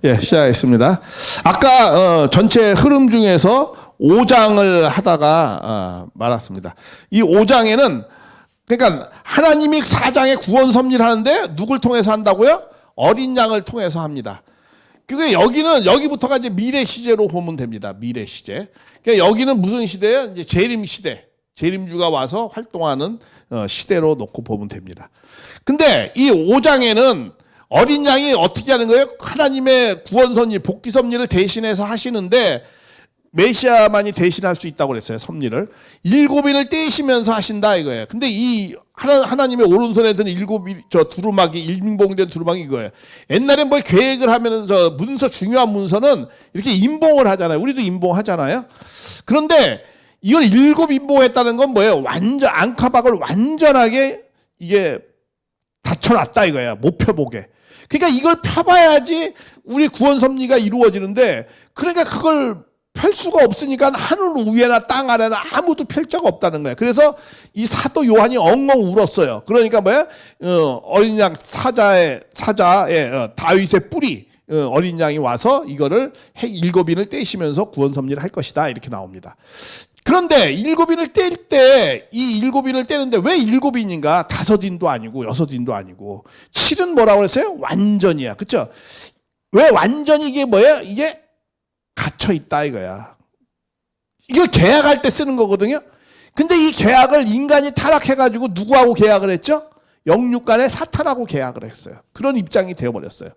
예, 시작하겠습니다. 아까 전체 흐름 중에서 5장을 하다가 말았습니다. 이 5장에는 그러니까 하나님이 4장에 구원 섭리를 하는데 누굴 통해서 한다고요? 어린 양을 통해서 합니다. 그게 여기는 여기부터가 이제 미래 시제로 보면 됩니다. 미래 시제. 그러니까 여기는 무슨 시대예요? 이제 재림 시대. 재림주가 와서 활동하는 시대로 놓고 보면 됩니다. 근데 이 5장에는 어린 양이 어떻게 하는 거예요? 하나님의 구원 섭리, 복귀 섭리를 대신해서 하시는데 메시아만이 대신할 수 있다고 그랬어요. 섭리를. 일곱인을 떼시면서 하신다 이거예요. 근데 이 하나님의 오른손에 드는 두루마기, 인봉된 두루마기 이거예요. 옛날에 뭘 계획을 하면은 문서, 중요한 문서는 이렇게 인봉을 하잖아요. 우리도 인봉하잖아요. 그런데 이걸 일곱 인봉했다는 건 뭐예요? 완전 앙카박을 완전하게 이게 닫혀놨다 이거야. 못 펴보게. 그러니까 이걸 펴봐야지 우리 구원 섭리가 이루어지는데, 그러니까 그걸 펼 수가 없으니까 하늘 위에나 땅 아래나 아무도 펼 자가 없다는 거야. 그래서 이 사도 요한이 엉엉 울었어요. 그러니까 뭐야? 어린 양 사자의 다윗의 뿌리, 어린 양이 와서 이거를 일곱인을 떼시면서 구원 섭리를 할 것이다 이렇게 나옵니다. 그런데 일곱인을 뗄 때 이 일곱인을 떼는데 왜 일곱인인가? 5인도 아니고 6인도 아니고 7은 뭐라고 그랬어요? 완전이야. 그렇죠? 왜 완전히 이게 뭐예요? 이게 갇혀 있다 이거야. 이걸 계약할 때 쓰는 거거든요. 근데 이 계약을 인간이 타락해 가지고 누구하고 계약을 했죠? 영육간의 사탄하고 계약을 했어요. 그런 입장이 되어 버렸어요.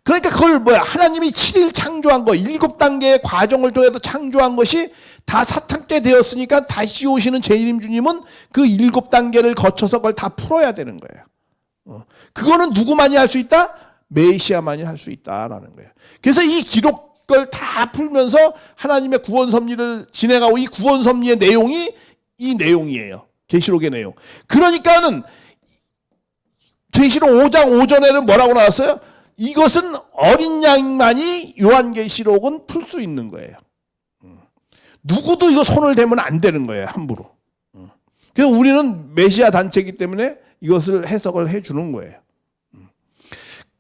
그러니까 그걸 뭐야? 하나님이 7일 창조한 거, 7단계의 과정을 통해서 창조한 것이 다 사탄께 되었으니까 다시 오시는 재림 주님은 그 7단계를 거쳐서 그걸 다 풀어야 되는 거예요. 그거는 누구만이 할 수 있다? 메시아만이 할 수 있다라는 거예요. 그래서 이 기록을 다 풀면서 하나님의 구원 섭리를 진행하고, 이 구원 섭리의 내용이 이 내용이에요. 계시록의 내용. 그러니까는 계시록 5장 5절에는 뭐라고 나왔어요? 이것은 어린 양만이 요한계시록은 풀 수 있는 거예요. 누구도 이거 손을 대면 안 되는 거예요, 함부로. 그래서 우리는 메시아 단체이기 때문에 이것을 해석을 해주는 거예요.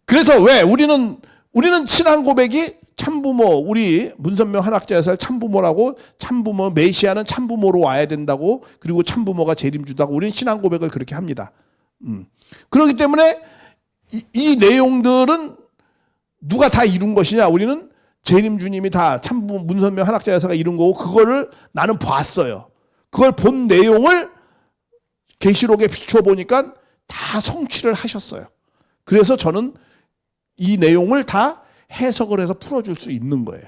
그래서 왜 우리는 신앙 고백이 참부모, 우리 문선명 한학자에서 참부모라고, 참부모, 메시아는 참부모로 와야 된다고, 그리고 참부모가 재림주다고 우리는 신앙 고백을 그렇게 합니다. 그렇기 때문에 이 내용들은 누가 다 이룬 것이냐? 우리는 재림 주님이 다 참부 문선명 한학자여서가 이룬 거고, 그거를 나는 봤어요. 그걸 본 내용을 계시록에 비춰 보니까 다 성취를 하셨어요. 그래서 저는 이 내용을 다 해석을 해서 풀어줄 수 있는 거예요.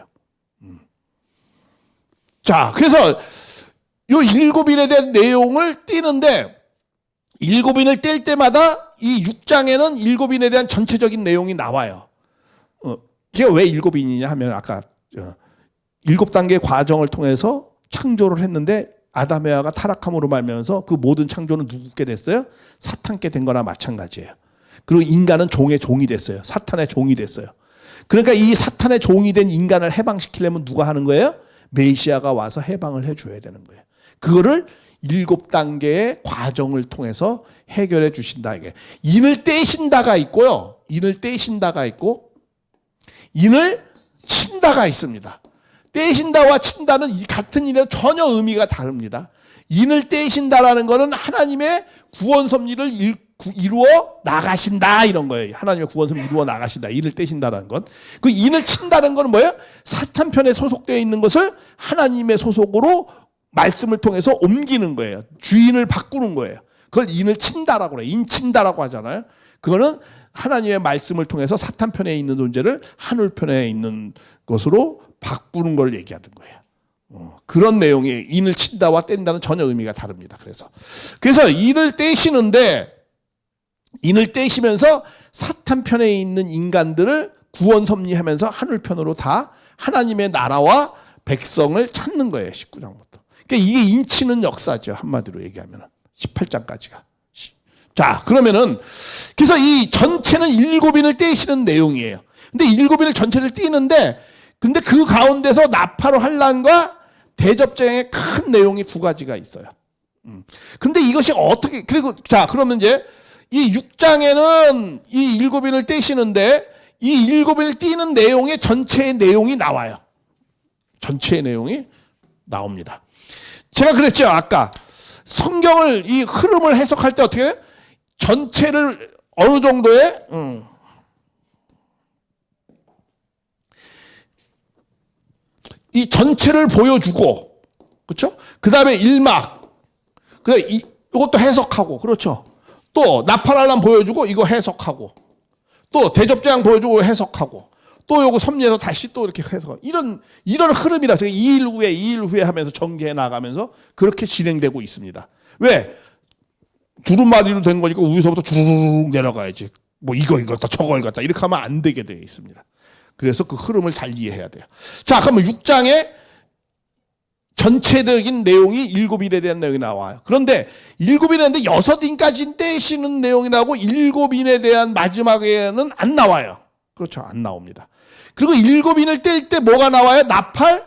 자, 그래서 요 7인에 대한 내용을 띄는데, 7인을 뗄 때마다 이 6장에는 7인에 대한 전체적인 내용이 나와요. 이게 왜 7인이냐 하면, 아까 7단계 과정을 통해서 창조를 했는데 아담 에와가 타락함으로 말미암아서 그 모든 창조는 누구께 됐어요? 사탄께 된 거나 마찬가지예요. 그리고 인간은 종의 종이 됐어요. 사탄의 종이 됐어요. 그러니까 이 사탄의 종이 된 인간을 해방시키려면 누가 하는 거예요? 메시아가 와서 해방을 해줘야 되는 거예요. 그거를 7단계의 과정을 통해서 해결해 주신다. 이게 인을 떼신다가 있고요. 인을 떼신다가 있고, 인을 친다가 있습니다. 떼신다와 친다는 같은 인에 전혀 의미가 다릅니다. 인을 떼신다라는 것은 하나님의 구원 섭리를 이루어 나가신다 이런 거예요. 하나님의 구원 섭리를 이루어 나가신다. 인을 떼신다라는 건. 그 인을 친다는 건 뭐예요? 사탄 편에 소속되어 있는 것을 하나님의 소속으로 말씀을 통해서 옮기는 거예요. 주인을 바꾸는 거예요. 그걸 인을 친다라고 그래요. 인친다라고 하잖아요. 그거는 하나님의 말씀을 통해서 사탄 편에 있는 존재를 하늘 편에 있는 것으로 바꾸는 걸 얘기하는 거예요. 그런 내용이, 인을 친다와 뗀다는 전혀 의미가 다릅니다. 그래서 인을 떼시는데, 인을 떼시면서 사탄 편에 있는 인간들을 구원 섭리하면서 하늘 편으로 다 하나님의 나라와 백성을 찾는 거예요. 19장부터. 그러니까 이게 인치는 역사죠. 한마디로 얘기하면 18장까지가. 자, 그러면은 그래서 이 전체는 7인을 떼시는 내용이에요. 근데 7인을 전체를 떼는데, 근데 그 가운데서 나팔로 환란과 대접쟁의 큰 내용이 2가지가 있어요. 근데 이것이 어떻게, 그리고 자, 그러면 이제 이 6장에는 이 7인을 떼시는데, 이 일곱인을 띄는 내용의 전체의 내용이 나와요. 전체의 내용이 나옵니다. 제가 그랬죠. 아까 성경을 이 흐름을 해석할 때 어떻게 해요? 전체를 어느 정도의 이 전체를 보여주고, 그렇죠? 그 다음에 일막, 이것도 해석하고, 그렇죠? 또 나팔알람 보여주고 이거 해석하고, 또 대접장 보여주고 해석하고, 또 요거 섭리해서 다시 또 이렇게 해석하고, 이런 흐름이라서 2일 후에 하면서 전개해 나가면서 그렇게 진행되고 있습니다. 왜? 두루마리로 된 거니까 위에서부터 주르륵 내려가야지. 뭐 이거 읽었다 저거 읽었다 이렇게 하면 안 되게 되어 있습니다. 그래서 그 흐름을 잘 이해해야 돼요. 자, 그러면 6장에 전체적인 내용이 7일에 대한 내용이 나와요. 그런데 7일인데 6인까지 떼시는 내용이 나오고 7인에 대한 마지막에는 안 나와요. 그렇죠. 안 나옵니다. 그리고 7인을 뗄 때 뭐가 나와요? 나팔,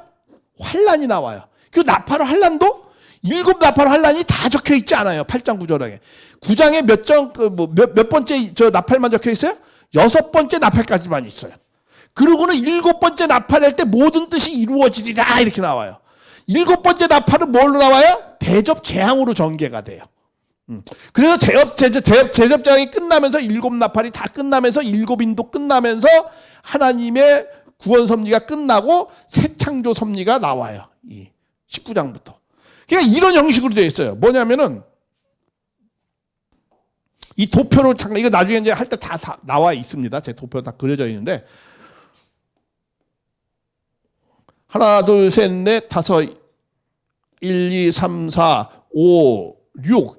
환란이 나와요. 그 나팔, 환란도 7 나팔 환란이 다 적혀 있지 않아요. 8장 9절에. 9장에 몇 번째 저 나팔만 적혀 있어요? 6번째 나팔까지만 있어요. 그리고는 7번째 나팔할 때 모든 뜻이 이루어지리라 이렇게 나와요. 7번째 나팔은 뭘로 나와요? 대접 재앙으로 전개가 돼요. 그래서 대접장이 끝나면서 7 나팔이 다 끝나면서 7인도 끝나면서 하나님의 구원 섭리가 끝나고 새 창조 섭리가 나와요. 이 19장부터. 그러니까 이런 형식으로 되어 있어요. 뭐냐면은 이 도표로 잠깐 이거 나중에 이제 할 때 다 나와 있습니다. 제 도표로 다 그려져 있는데 하나, 둘, 셋, 넷, 다섯, 1, 2, 3, 4, 5, 6.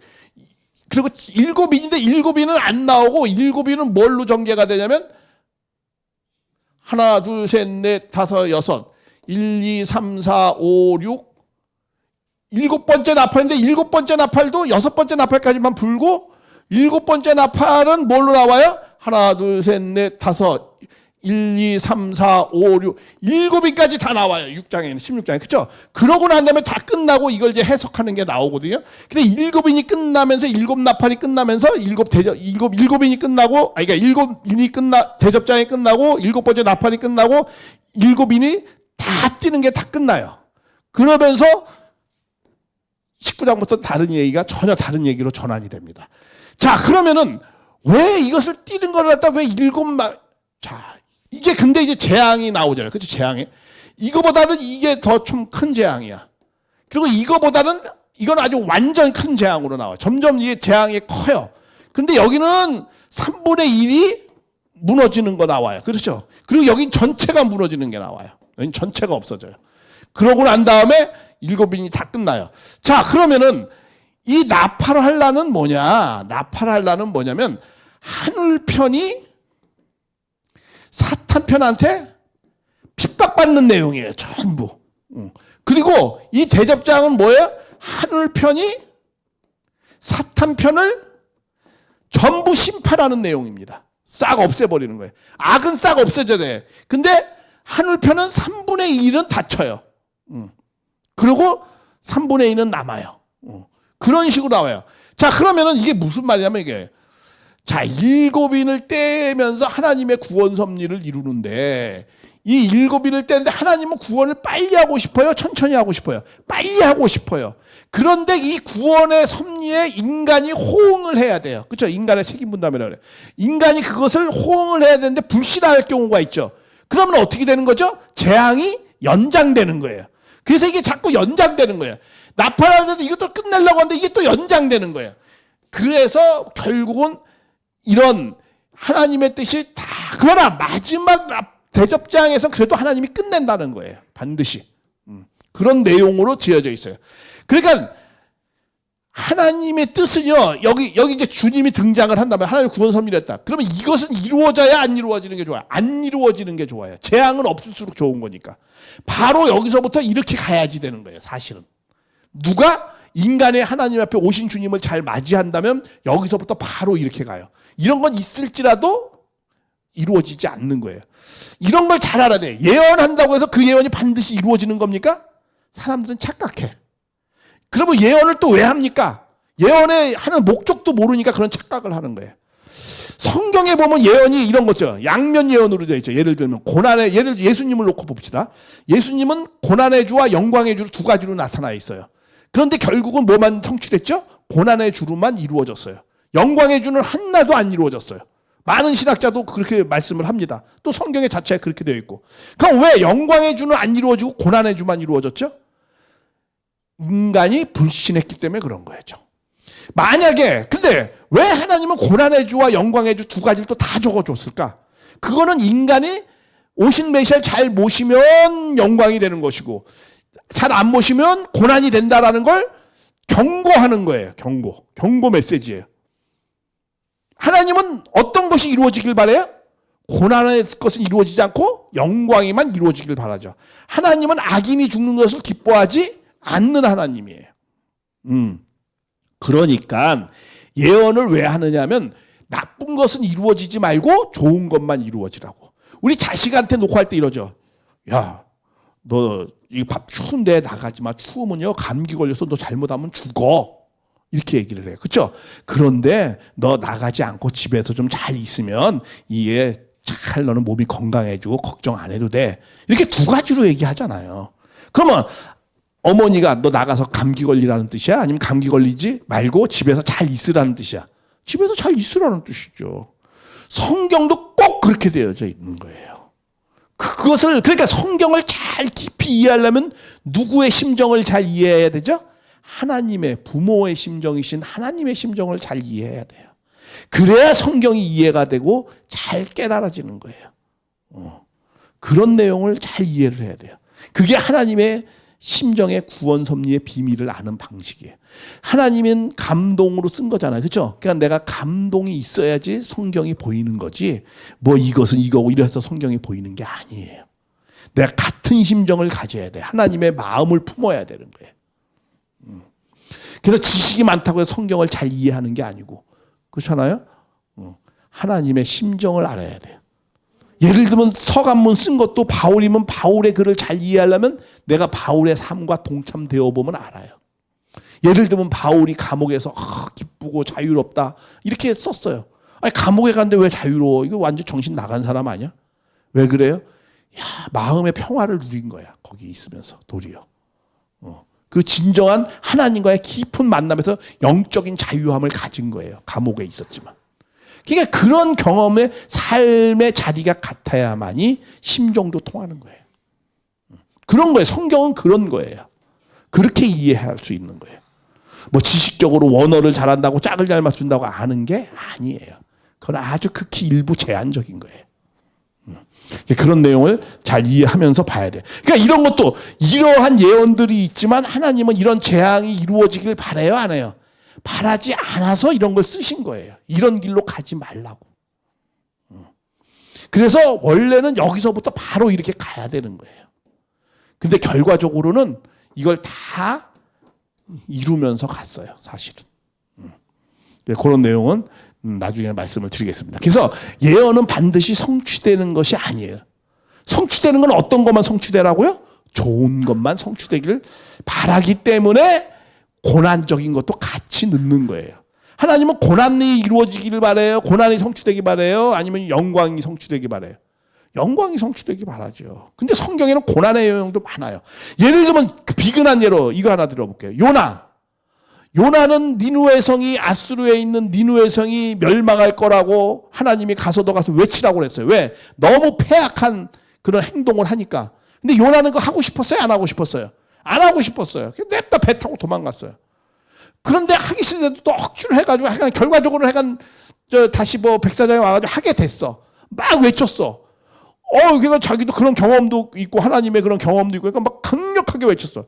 그리고 7인인데 7인은 안 나오고 7인은 뭘로 전개가 되냐면 하나, 둘, 셋, 넷, 다섯, 여섯, 1, 2, 3, 4, 5, 6. 7번째 나팔인데 7번째 나팔도 6번째 나팔까지만 불고 7번째 나팔은 뭘로 나와요? 하나, 둘, 셋, 넷, 다섯, 1, 2, 3, 4, 5, 6, 7인까지 다 나와요. 6장에는, 16장에. 그쵸? 그러고 난 다음에 다 끝나고 이걸 이제 해석하는 게 나오거든요. 근데 7인이 끝나면서, 7 나팔이 끝나면서, 7인이 끝나고, 그러니까 7인이 대접장이 끝나고, 7번째 나팔이 끝나고, 7인이 다 뛰는 게 다 끝나요. 그러면서 19장부터 다른 얘기가 전혀 다른 얘기로 전환이 됩니다. 자, 그러면은 왜 이것을 띄는 걸 갖다 왜 자, 이게 근데 이제 재앙이 나오잖아요. 그렇죠? 재앙이. 이거보다는 이게 더 좀 큰 재앙이야. 그리고 이거보다는 이건 아주 완전 큰 재앙으로 나와요. 점점 이게 재앙이 커요. 근데 여기는 3분의 1이 무너지는 거 나와요. 그렇죠? 그리고 여긴 전체가 무너지는 게 나와요. 여긴 전체가 없어져요. 그러고 난 다음에 7인이 다 끝나요. 자, 그러면은 이 나팔할라는 뭐냐? 나팔할라는 뭐냐면 하늘편이 사탄편한테 핍박받는 내용이에요. 전부. 그리고 이 대접장은 뭐예요? 하늘편이 사탄편을 전부 심판하는 내용입니다. 싹 없애버리는 거예요. 악은 싹 없애져야 돼. 근데 하늘편은 3분의 1은 닫혀요. 그리고 3분의 1은 남아요. 그런 식으로 나와요. 자, 그러면은 이게 무슨 말이냐면 이게 자, 7인을 떼면서 하나님의 구원 섭리를 이루는데 이 7인을 떼는데 하나님은 구원을 빨리 하고 싶어요? 천천히 하고 싶어요? 빨리 하고 싶어요. 그런데 이 구원의 섭리에 인간이 호응을 해야 돼요. 그렇죠? 인간의 책임 분담이라고 그래요. 인간이 그것을 호응을 해야 되는데 불신할 경우가 있죠. 그러면 어떻게 되는 거죠? 재앙이 연장되는 거예요. 그래서 이게 자꾸 연장되는 거예요. 나팔하는데 이것도 끝내려고 하는데 이게 또 연장되는 거예요. 그래서 결국은 이런 하나님의 뜻이 다 그러나 마지막 대접장에서 그래도 하나님이 끝낸다는 거예요. 반드시. 그런 내용으로 지어져 있어요. 그러니까 하나님의 뜻은요. 여기 이제 주님이 등장을 한다면 하나님의 구원 섭리를 했다. 그러면 이것은 이루어져야 안 이루어지는 게 좋아요. 안 이루어지는 게 좋아요. 재앙은 없을수록 좋은 거니까. 바로 여기서부터 이렇게 가야지 되는 거예요. 사실은. 누가 인간의 하나님 앞에 오신 주님을 잘 맞이한다면 여기서부터 바로 이렇게 가요. 이런 건 있을지라도 이루어지지 않는 거예요. 이런 걸 잘 알아야 돼. 예언한다고 해서 그 예언이 반드시 이루어지는 겁니까? 사람들은 착각해. 그러면 예언을 또 왜 합니까? 예언에 하는 목적도 모르니까 그런 착각을 하는 거예요. 성경에 보면 예언이 이런 거죠. 양면 예언으로 되어 있죠. 예를 들면 예수님을 놓고 봅시다. 예수님은 고난의 주와 영광의 주로 두 가지로 나타나 있어요. 그런데 결국은 뭐만 성취됐죠? 고난의 주로만 이루어졌어요. 영광의 주는 하나도 안 이루어졌어요. 많은 신학자도 그렇게 말씀을 합니다. 또 성경의 자체에 그렇게 되어 있고. 그럼 왜 영광의 주는 안 이루어지고 고난의 주만 이루어졌죠? 인간이 불신했기 때문에 그런 거죠. 만약에 근데 왜 하나님은 고난의 주와 영광의 주 두 가지를 또 다 적어줬을까? 그거는 인간이 오신 메시아를 잘 모시면 영광이 되는 것이고 잘 안 모시면 고난이 된다라는 걸 경고하는 거예요. 경고 메시지예요. 하나님은 어떤 것이 이루어지길 바라요? 고난의 것은 이루어지지 않고 영광이만 이루어지길 바라죠. 하나님은 악인이 죽는 것을 기뻐하지 않는 하나님이에요. 그러니까 예언을 왜 하느냐면 나쁜 것은 이루어지지 말고 좋은 것만 이루어지라고. 우리 자식한테 놓고 할 때 이러죠. 야, 너 이 밥 추운데 나가지 마. 추우면요 감기 걸려서 너 잘못하면 죽어. 이렇게 얘기를 해요. 그렇죠? 그런데 너 나가지 않고 집에서 좀 잘 있으면 이게 잘 너는 몸이 건강해지고 걱정 안 해도 돼. 이렇게 두 가지로 얘기하잖아요. 그러면 어머니가 너 나가서 감기 걸리라는 뜻이야? 아니면 감기 걸리지 말고 집에서 잘 있으라는 뜻이야? 집에서 잘 있으라는 뜻이죠. 성경도 꼭 그렇게 되어져 있는 거예요. 그것을 그러니까 성경을 잘 깊이 이해하려면 누구의 심정을 잘 이해해야 되죠? 하나님의 부모의 심정이신 하나님의 심정을 잘 이해해야 돼요. 그래야 성경이 이해가 되고 잘 깨달아지는 거예요. 그런 내용을 잘 이해를 해야 돼요. 그게 하나님의 심정의 구원 섭리의 비밀을 아는 방식이에요. 하나님은 감동으로 쓴 거잖아요. 그렇죠? 그러니까 내가 감동이 있어야지 성경이 보이는 거지. 뭐 이것은 이거고 이래서 성경이 보이는 게 아니에요. 내가 같은 심정을 가져야 돼. 하나님의 마음을 품어야 되는 거예요. 그래서 지식이 많다고 해서 성경을 잘 이해하는 게 아니고 그렇잖아요. 하나님의 심정을 알아야 돼요. 예를 들면 서간문 쓴 것도 바울이면 바울의 글을 잘 이해하려면 내가 바울의 삶과 동참되어 보면 알아요. 예를 들면 바울이 감옥에서 기쁘고 자유롭다 이렇게 썼어요. 아니 감옥에 갔는데 왜 자유로워? 이거 완전 정신 나간 사람 아니야? 왜 그래요? 야, 마음의 평화를 누린 거야. 거기 있으면서 도리어. 그 진정한 하나님과의 깊은 만남에서 영적인 자유함을 가진 거예요. 감옥에 있었지만. 그러니까 그런 경험의 삶의 자리가 같아야만이 심정도 통하는 거예요. 그런 거예요. 성경은 그런 거예요. 그렇게 이해할 수 있는 거예요. 뭐 지식적으로 원어를 잘한다고 짝을 잘 맞춘다고 아는 게 아니에요. 그건 아주 극히 일부 제한적인 거예요. 그런 내용을 잘 이해하면서 봐야 돼. 그러니까 이런 것도 이러한 예언들이 있지만 하나님은 이런 재앙이 이루어지길 바라요, 안 해요? 바라지 않아서 이런 걸 쓰신 거예요. 이런 길로 가지 말라고. 그래서 원래는 여기서부터 바로 이렇게 가야 되는 거예요. 근데 결과적으로는 이걸 다 이루면서 갔어요, 사실은. 그런 내용은 나중에 말씀을 드리겠습니다. 그래서 예언은 반드시 성취되는 것이 아니에요. 성취되는 건 어떤 것만 성취되라고요? 좋은 것만 성취되기를 바라기 때문에 고난적인 것도 같이 넣는 거예요. 하나님은 고난이 이루어지기를 바라요? 고난이 성취되기 바라요? 아니면 영광이 성취되기 바라요? 영광이 성취되기 바라죠. 근데 성경에는 고난의 내용도 많아요. 예를 들면 비근한 예로 이거 하나 들어볼게요. 요나는 니누의 성이 아수르에 있는 니누의 성이 멸망할 거라고 하나님이 가서 외치라고 그랬어요. 왜? 너무 패악한 그런 행동을 하니까. 근데 요나는 그거 하고 싶었어요? 안 하고 싶었어요? 안 하고 싶었어요. 냅다 배 타고 도망갔어요. 그런데 하기 싫은데도 또 억지로 해가지고 하여간 결과적으로 다시 백사장에 와가지고 하게 됐어. 막 외쳤어. 그러니까 자기도 그런 경험도 있고 하나님의 그런 경험도 있고 그러니까 막 강력하게 외쳤어.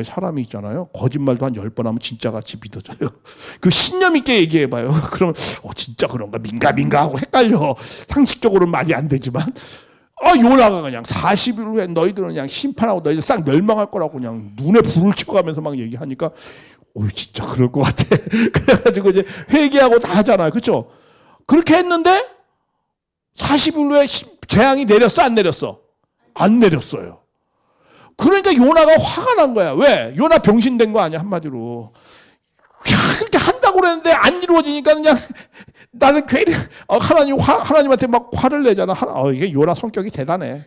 사람이 있잖아요. 거짓말도 한 10번 하면 진짜같이 믿어져요. 그 신념 있게 얘기해봐요. 그러면 진짜 그런가 민가 하고 헷갈려. 상식적으로는 말이 안 되지만 요나가 그냥 40일 후에 너희들은 그냥 심판하고 너희들 싹 멸망할 거라고 그냥 눈에 불을 켜가면서 막 얘기하니까 진짜 그럴 것 같아. 그래가지고 이제 회개하고 다 하잖아요. 그렇죠? 그렇게 했는데 40일 후에 재앙이 내렸어? 안 내렸어? 안 내렸어요. 그러니까 요나가 화가 난 거야. 왜? 요나 병신된 거 아니야, 한마디로. 그렇게 한다고 그랬는데 안 이루어지니까 그냥 나는 괜히 하나님한테 막 화를 내잖아. 이게 요나 성격이 대단해.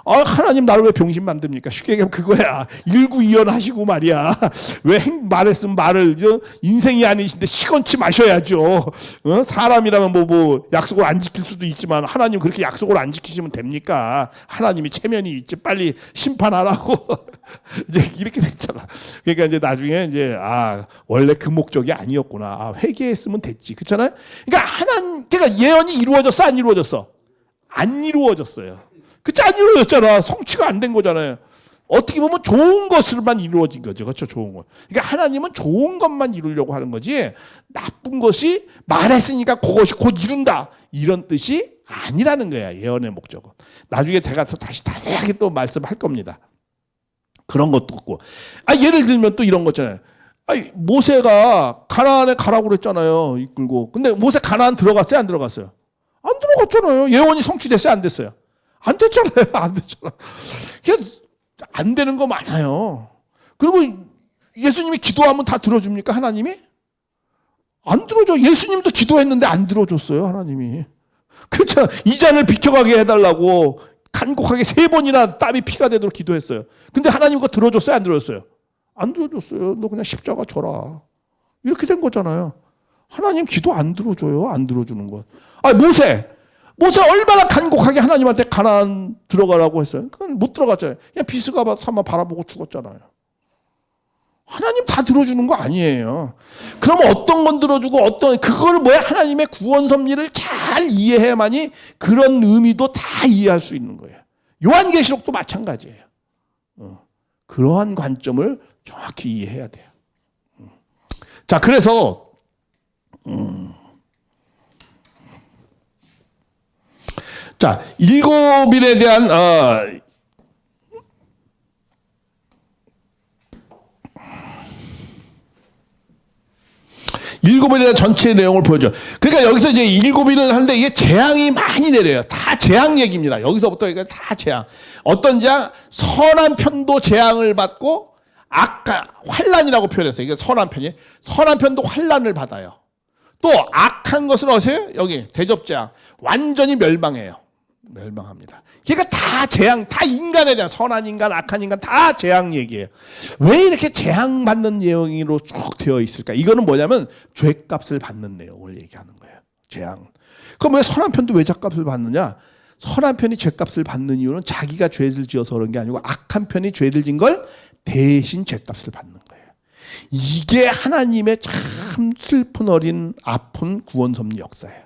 하나님 나를 왜 병신 만듭니까? 쉽게 얘기하면 그거야. 일구이연하시고 말이야. 왜 말했으면 말을 인생이 아니신데 시건치 마셔야죠. 사람이라면 뭐 약속을 안 지킬 수도 있지만 하나님 그렇게 약속을 안 지키시면 됩니까? 하나님이 체면이 있지 빨리 심판하라고 이제 이렇게 됐잖아. 그러니까 이제 나중에 이제 원래 그 목적이 아니었구나. 회개했으면 됐지. 그렇잖아요. 그러니까 예언이 이루어졌어 안 이루어졌어? 안 이루어졌어요. 그치, 안 이루어졌잖아. 성취가 안 된 거잖아요. 어떻게 보면 좋은 것으로만 이루어진 거죠. 그렇죠? 좋은 것. 그러니까 하나님은 좋은 것만 이루려고 하는 거지, 나쁜 것이 말했으니까 그것이 곧 이룬다. 이런 뜻이 아니라는 거야. 예언의 목적은. 나중에 제가 다시 자세하게 또 말씀할 겁니다. 그런 것도 없고. 예를 들면 또 이런 거잖아요. 모세가 가나안에 가라고 그랬잖아요. 이끌고. 근데 모세 가나안 들어갔어요? 안 들어갔어요? 안 들어갔잖아요. 예언이 성취됐어요? 안 됐어요? 안 됐잖아요. 안 됐잖아. 안 되는 거 많아요. 그리고 예수님이 기도하면 다 들어줍니까? 하나님이? 안 들어줘. 예수님도 기도했는데 안 들어줬어요. 하나님이. 그렇잖아. 이 잔을 비켜가게 해달라고 간곡하게 3번이나 땀이 피가 되도록 기도했어요. 근데 하나님 그거 들어줬어요? 안 들어줬어요? 안 들어줬어요. 너 그냥 십자가 져라. 이렇게 된 거잖아요. 하나님 기도 안 들어줘요. 안 들어주는 것. 모세 얼마나 간곡하게 하나님한테 가나안 들어가라고 했어요. 그건 못 들어갔잖아요. 그냥 비스가 삼아 바라보고 죽었잖아요. 하나님 다 들어주는 거 아니에요. 그러면 어떤 건 들어주고 그걸 하나님의 구원 섭리를 잘 이해해야만이 그런 의미도 다 이해할 수 있는 거예요. 요한계시록도 마찬가지예요. 그러한 관점을 정확히 이해해야 돼요. 자, 그래서 자, 7일에 대한 일곱에 대한 전체 내용을 보여줘. 그러니까 여기서 이제 7일을 하는데 이게 재앙이 많이 내려요. 다 재앙 얘기입니다. 여기서부터 여기까지 다 재앙. 어떤 재앙? 선한 편도 재앙을 받고 환란이라고 표현했어요. 이게 선한 편도 환란을 받아요. 또 악한 것을 어세요? 여기 대접재앙. 완전히 멸망해요. 멸망합니다. 그러니까 다 재앙, 다 인간에 대한 선한 인간, 악한 인간 다 재앙 얘기예요. 왜 이렇게 재앙받는 내용으로 쭉 되어 있을까? 이거는 뭐냐면 죄값을 받는 내용을 얘기하는 거예요. 재앙. 그럼 왜 선한 편도 왜 죄값을 받느냐? 선한 편이 죄값을 받는 이유는 자기가 죄를 지어서 그런 게 아니고 악한 편이 죄를 진 걸 대신 죄값을 받는 거예요. 이게 하나님의 참 슬픈 어린 아픈 구원 섭리 역사예요.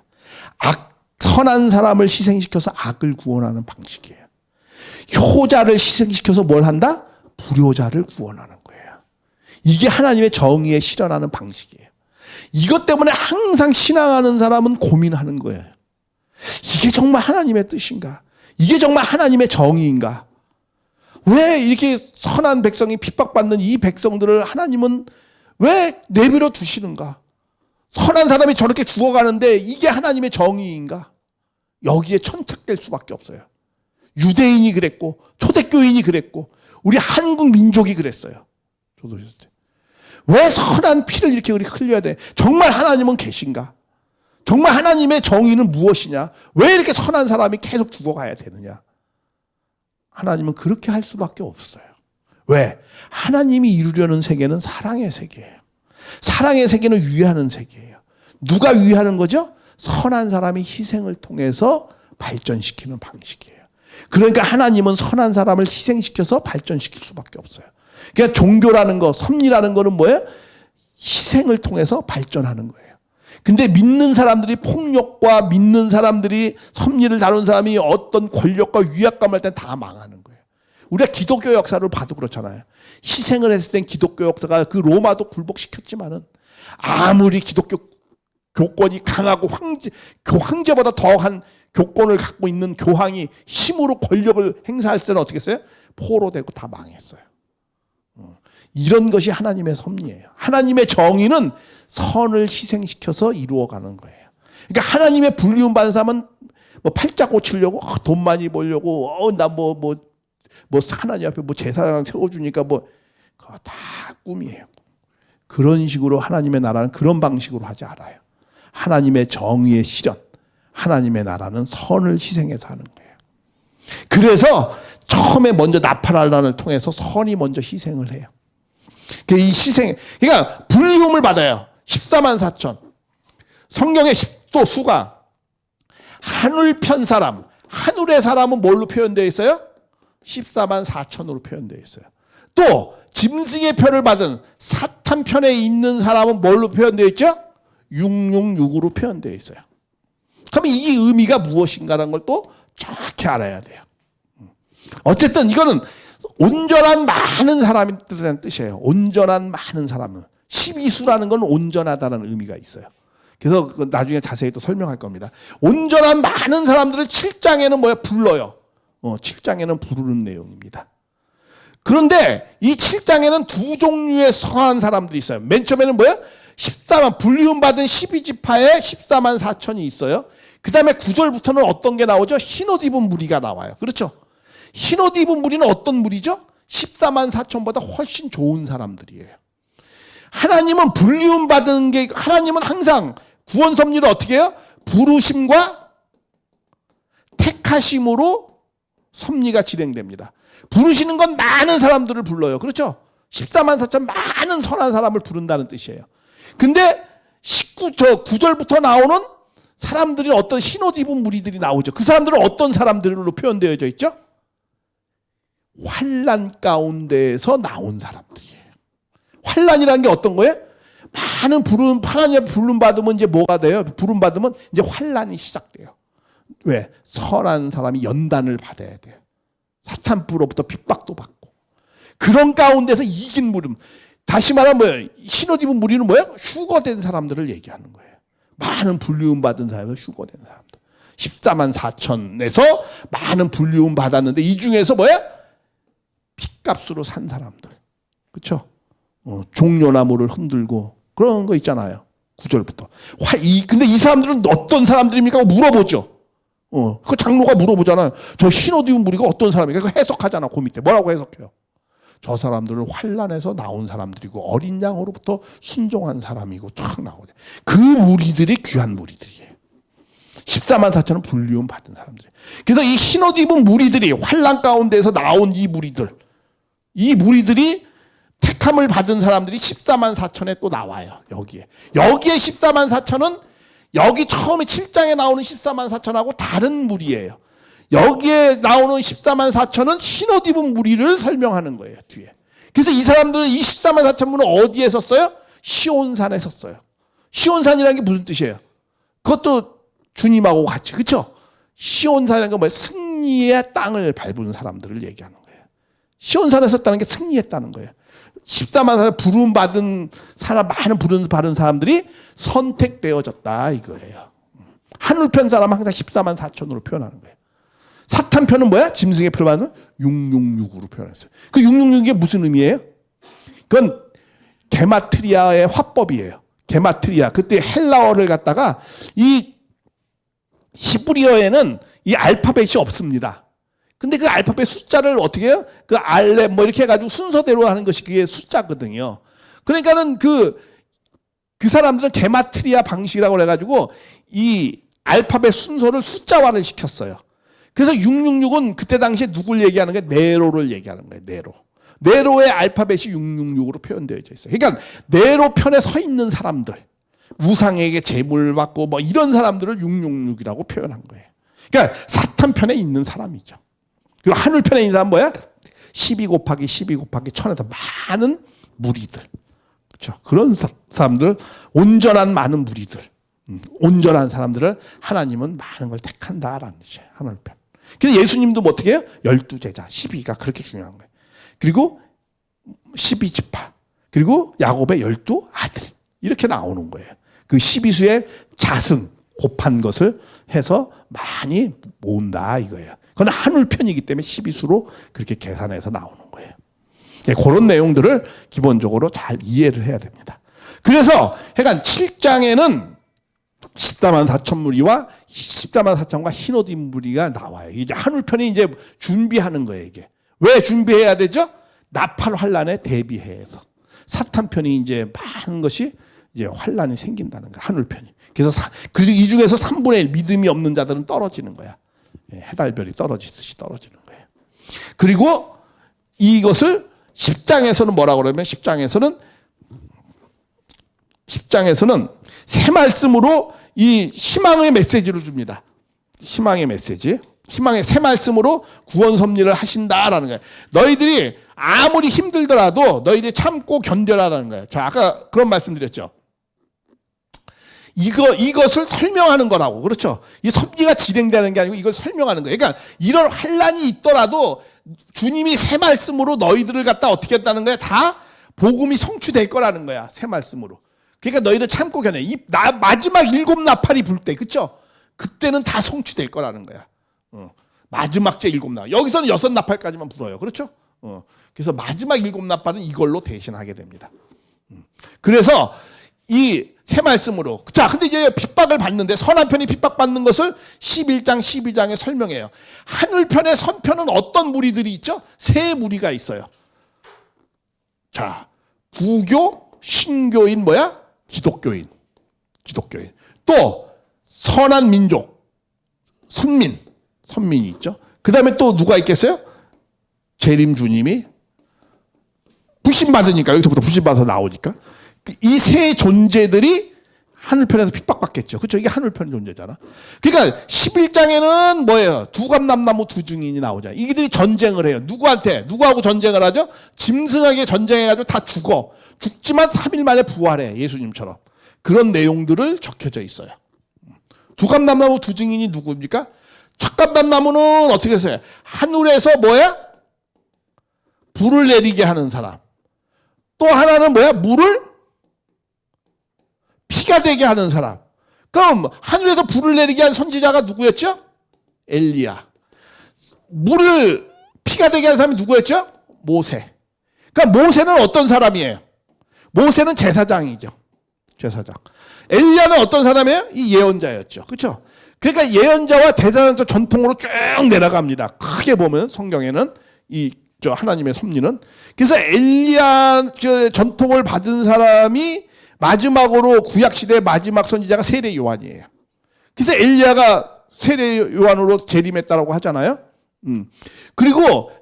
선한 사람을 희생시켜서 악을 구원하는 방식이에요. 효자를 희생시켜서 뭘 한다? 불효자를 구원하는 거예요. 이게 하나님의 정의에 실현하는 방식이에요. 이것 때문에 항상 신앙하는 사람은 고민하는 거예요. 이게 정말 하나님의 뜻인가? 이게 정말 하나님의 정의인가? 왜 이렇게 선한 백성이 핍박받는 이 백성들을 하나님은 왜 내버려 두시는가? 선한 사람이 저렇게 죽어가는데 이게 하나님의 정의인가? 여기에 천착될 수밖에 없어요. 유대인이 그랬고 초대교인이 그랬고 우리 한국 민족이 그랬어요. 왜 선한 피를 이렇게 우리 흘려야 돼? 정말 하나님은 계신가? 정말 하나님의 정의는 무엇이냐? 왜 이렇게 선한 사람이 계속 죽어가야 되느냐? 하나님은 그렇게 할 수밖에 없어요. 왜? 하나님이 이루려는 세계는 사랑의 세계예요. 사랑의 세계는 위하는 세계예요. 누가 위하는 거죠? 선한 사람이 희생을 통해서 발전시키는 방식이에요. 그러니까 하나님은 선한 사람을 희생시켜서 발전시킬 수밖에 없어요. 그러니까 종교라는 거, 섭리라는 거는 뭐예요? 희생을 통해서 발전하는 거예요. 근데 믿는 사람들이 폭력과 믿는 사람들이 섭리를 다룬 사람이 어떤 권력과 위압감을 할 땐 다 망하는 거예요. 우리가 기독교 역사를 봐도 그렇잖아요. 희생을 했을 땐 기독교 역사가 그 로마도 굴복시켰지만은 아무리 기독교 교권이 강하고 황제보다 더한 교권을 갖고 있는 교황이 힘으로 권력을 행사할 때는 어떻게 했어요? 포로되고 다 망했어요. 이런 것이 하나님의 섭리예요. 하나님의 정의는 선을 희생시켜서 이루어가는 거예요. 그러니까 하나님의 불리움 받는 사람은 뭐 팔자 고치려고 돈 많이 벌려고 나 하나님 앞에 제사장 세워주니까 그거 다 꿈이에요. 그런 식으로 하나님의 나라는 그런 방식으로 하지 않아요. 하나님의 정의의 실현, 하나님의 나라는 선을 희생해서 하는 거예요. 그래서 처음에 먼저 나팔날란을 통해서 선이 먼저 희생을 해요. 이 희생, 그러니까 불리움을 받아요. 14만 4천. 성경의 10도 수가 하늘 편 사람, 하늘의 사람은 뭘로 표현되어 있어요? 14만 4천으로 표현되어 있어요. 또 짐승의 편을 받은 사탄 편에 있는 사람은 뭘로 표현되어 있죠? 666으로 표현되어 있어요. 그러면 이게 의미가 무엇인가라는 걸 또 정확히 알아야 돼요. 어쨌든 이거는 온전한 많은 사람들이라는 뜻이에요. 온전한 많은 사람은. 12수라는 건 온전하다는 의미가 있어요. 그래서 나중에 자세히 또 설명할 겁니다. 온전한 많은 사람들을 7장에는 뭐야? 불러요. 7장에는 부르는 내용입니다. 그런데 이 7장에는 두 종류의 선한 사람들이 있어요. 맨 처음에는 뭐야? 14만, 불리움 받은 12지파에 14만 4천이 있어요. 그 다음에 9절부터는 어떤 게 나오죠? 흰옷 입은 무리가 나와요. 그렇죠? 흰옷 입은 무리는 어떤 무리죠? 14만 4천보다 훨씬 좋은 사람들이에요. 하나님은 불리움 받은 게, 하나님은 항상 구원 섭리를 어떻게 해요? 부르심과 택하심으로 섭리가 진행됩니다. 부르시는 건 많은 사람들을 불러요. 그렇죠? 14만 4천 많은 선한 사람을 부른다는 뜻이에요. 근데 9절부터 나오는 사람들이 어떤 흰옷 입은 무리들이 나오죠. 그 사람들은 어떤 사람들로 표현되어져 있죠? 환난 가운데에서 나온 사람들이에요. 환난이라는 게 어떤 거예요? 많은 하나님의 부름 받으면 이제 뭐가 돼요? 부름 받으면 이제 환난이 시작돼요. 왜? 선한 사람이 연단을 받아야 돼요. 사탄으로부터 핍박도 받고. 그런 가운데서 이긴 무리. 다시 말하면 뭐예요? 흰옷 입은 무리는 뭐예요? 휴거된 사람들을 얘기하는 거예요. 많은 불리움 받은 사람을 휴거된 사람들. 14만 4천에서 많은 불리움 받았는데 이 중에서 뭐야? 핏값으로 산 사람들. 그렇죠? 종려나무를 흔들고 그런 거 있잖아요. 9절부터. 근데 이 사람들은 어떤 사람들입니까? 물어보죠. 그 장로가 물어보잖아요. 저 흰옷 입은 무리가 어떤 사람입니까? 그거 해석하잖아. 그 밑에. 뭐라고 해석해요? 저 사람들은 환난에서 나온 사람들이고 어린 양으로부터 순종한 사람이고 쫙 나오죠. 그 무리들이 귀한 무리들이에요. 14만 4천은 불리움 받은 사람들이에요. 그래서 이 흰옷 입은 무리들이 환난 가운데서 나온 이 무리들이 택함을 받은 사람들이 14만 4천에 또 나와요. 여기에 14만 4천은 여기 처음에 7장에 나오는 14만 4천하고 다른 무리예요. 여기에 나오는 14만 4천은 흰옷 입은 무리를 설명하는 거예요. 뒤에. 그래서 이 사람들은 이 14만 4천 분은 어디에 섰어요? 시온산에 섰어요. 시온산이라는 게 무슨 뜻이에요? 그것도 주님하고 같이. 그렇죠? 시온산이라는 건 뭐예요? 승리의 땅을 밟은 사람들을 얘기하는 거예요. 시온산에 섰다는 게 승리했다는 거예요. 14만 4천 부름 받은 사람, 많은 부름 받은 사람들이 선택되어졌다 이거예요. 하늘편 사람 항상 14만 4천으로 표현하는 거예요. 사탄 편은 뭐야? 짐승의 표를 받는 666으로 표현했어요. 그 666이 무슨 의미예요? 그건 게마트리아의 화법이에요. 게마트리아. 그때 헬라어를 갖다가 이 히브리어에는 이 알파벳이 없습니다. 근데 그 알파벳 숫자를 어떻게 해요? 그 알렙 뭐 이렇게 해가지고 순서대로 하는 것이 그게 숫자거든요. 그러니까는 그 사람들은 게마트리아 방식이라고 해가지고 이 알파벳 순서를 숫자화를 시켰어요. 그래서 666은 그때 당시에 누굴 얘기하는 거예요? 네로를 얘기하는 거예요. 네로. 네로의 알파벳이 666으로 표현되어 있어요. 그러니까 네로 편에 서 있는 사람들, 우상에게 제물 받고 뭐 이런 사람들을 666이라고 표현한 거예요. 그러니까 사탄 편에 있는 사람이죠. 그리고 하늘 편에 있는 사람은 뭐야? 12 곱하기 12 곱하기 1000에서 많은 무리들. 그렇죠? 그런 사람들, 온전한 많은 무리들. 온전한 사람들을 하나님은 많은 걸 택한다라는 뜻이에요. 하늘 편. 그래서 예수님도 뭐 어떻게 해요? 12제자, 12가 그렇게 중요한 거예요. 그리고 12지파, 그리고 야곱의 12아들. 이렇게 나오는 거예요. 그 12수의 자승, 곱한 것을 해서 많이 모은다 이거예요. 그건 하늘편이기 때문에 12수로 그렇게 계산해서 나오는 거예요. 그런 내용들을 기본적으로 잘 이해를 해야 됩니다. 그래서 그러니까 7장에는 14만 4천 무리와 14만 4천과 흰옷 입은 무리가 나와요. 이제 하늘편이 이제 준비하는 거예요, 이게. 왜 준비해야 되죠? 나팔 환란에 대비해서. 사탄편이 이제 많은 것이 이제 환란이 생긴다는 거예요, 하늘편이. 그래서 이 중에서 3분의 1 믿음이 없는 자들은 떨어지는 거야. 해달별이 떨어지듯이 떨어지는 거예요. 그리고 이것을 10장에서는 뭐라고 그러면 10장에서는 새 말씀으로 이 희망의 메시지를 줍니다. 희망의 메시지. 희망의 새 말씀으로 구원 섭리를 하신다라는 거예요. 너희들이 아무리 힘들더라도 너희들이 참고 견뎌라라는 거예요. 자, 아까 그런 말씀 드렸죠. 이것을 설명하는 거라고. 그렇죠. 이 섭리가 진행되는 게 아니고 이걸 설명하는 거예요. 그러니까 이런 환란이 있더라도 주님이 새 말씀으로 너희들을 갖다 어떻게 했다는 거야? 다 복음이 성취될 거라는 거야. 새 말씀으로. 그러니까 너희들 참고 견뎌. 마지막 7 나팔이 불 때, 그렇죠? 그때는 다 성취될 거라는 거야. 마지막 제 7 나팔. 여기서는 6 나팔까지만 불어요. 그렇죠? 그래서 마지막 7 나팔은 이걸로 대신하게 됩니다. 그래서 이 새 말씀으로. 자, 근데 이제 핍박을 받는데 선한 편이 핍박받는 것을 11장, 12장에 설명해요. 하늘편의 선편은 어떤 무리들이 있죠? 세 무리가 있어요. 자, 구교, 신교인 뭐야? 기독교인. 또 선한 민족, 선민이 있죠. 그 다음에 또 누가 있겠어요? 재림 주님이 불신받으니까, 여기서부터 불신받아서 나오니까 이 세 존재들이 하늘편에서 핍박받겠죠. 그렇죠? 이게 하늘편 존재잖아. 그러니까 11장에는 뭐예요? 두감남나무 두 증인이 나오잖아요. 이들이 전쟁을 해요. 누구하고 전쟁을 하죠? 짐승에게 전쟁해가지고 다 죽지만 3일 만에 부활해. 예수님처럼. 그런 내용들을 적혀져 있어요. 두감남나무 두 증인이 누구입니까? 첫 감남나무는 어떻게 했어요? 하늘에서 뭐야? 불을 내리게 하는 사람. 또 하나는 뭐야? 물을 피가 되게 하는 사람. 그럼 하늘에서 불을 내리게 한 선지자가 누구였죠? 엘리야. 물을 피가 되게 하는 사람이 누구였죠? 모세. 그러니까 모세는 어떤 사람이에요? 모세는 제사장이죠. 제사장. 엘리야는 어떤 사람이에요? 이 예언자였죠. 그렇죠? 그러니까 예언자와 대단한 전통으로 쭉 내려갑니다. 크게 보면 성경에는 하나님의 섭리는. 그래서 엘리야 전통을 받은 사람이 마지막으로 구약시대의 마지막 선지자가 세례 요한이에요. 그래서 엘리야가 세례 요한으로 재림했다라고 하잖아요. 그리고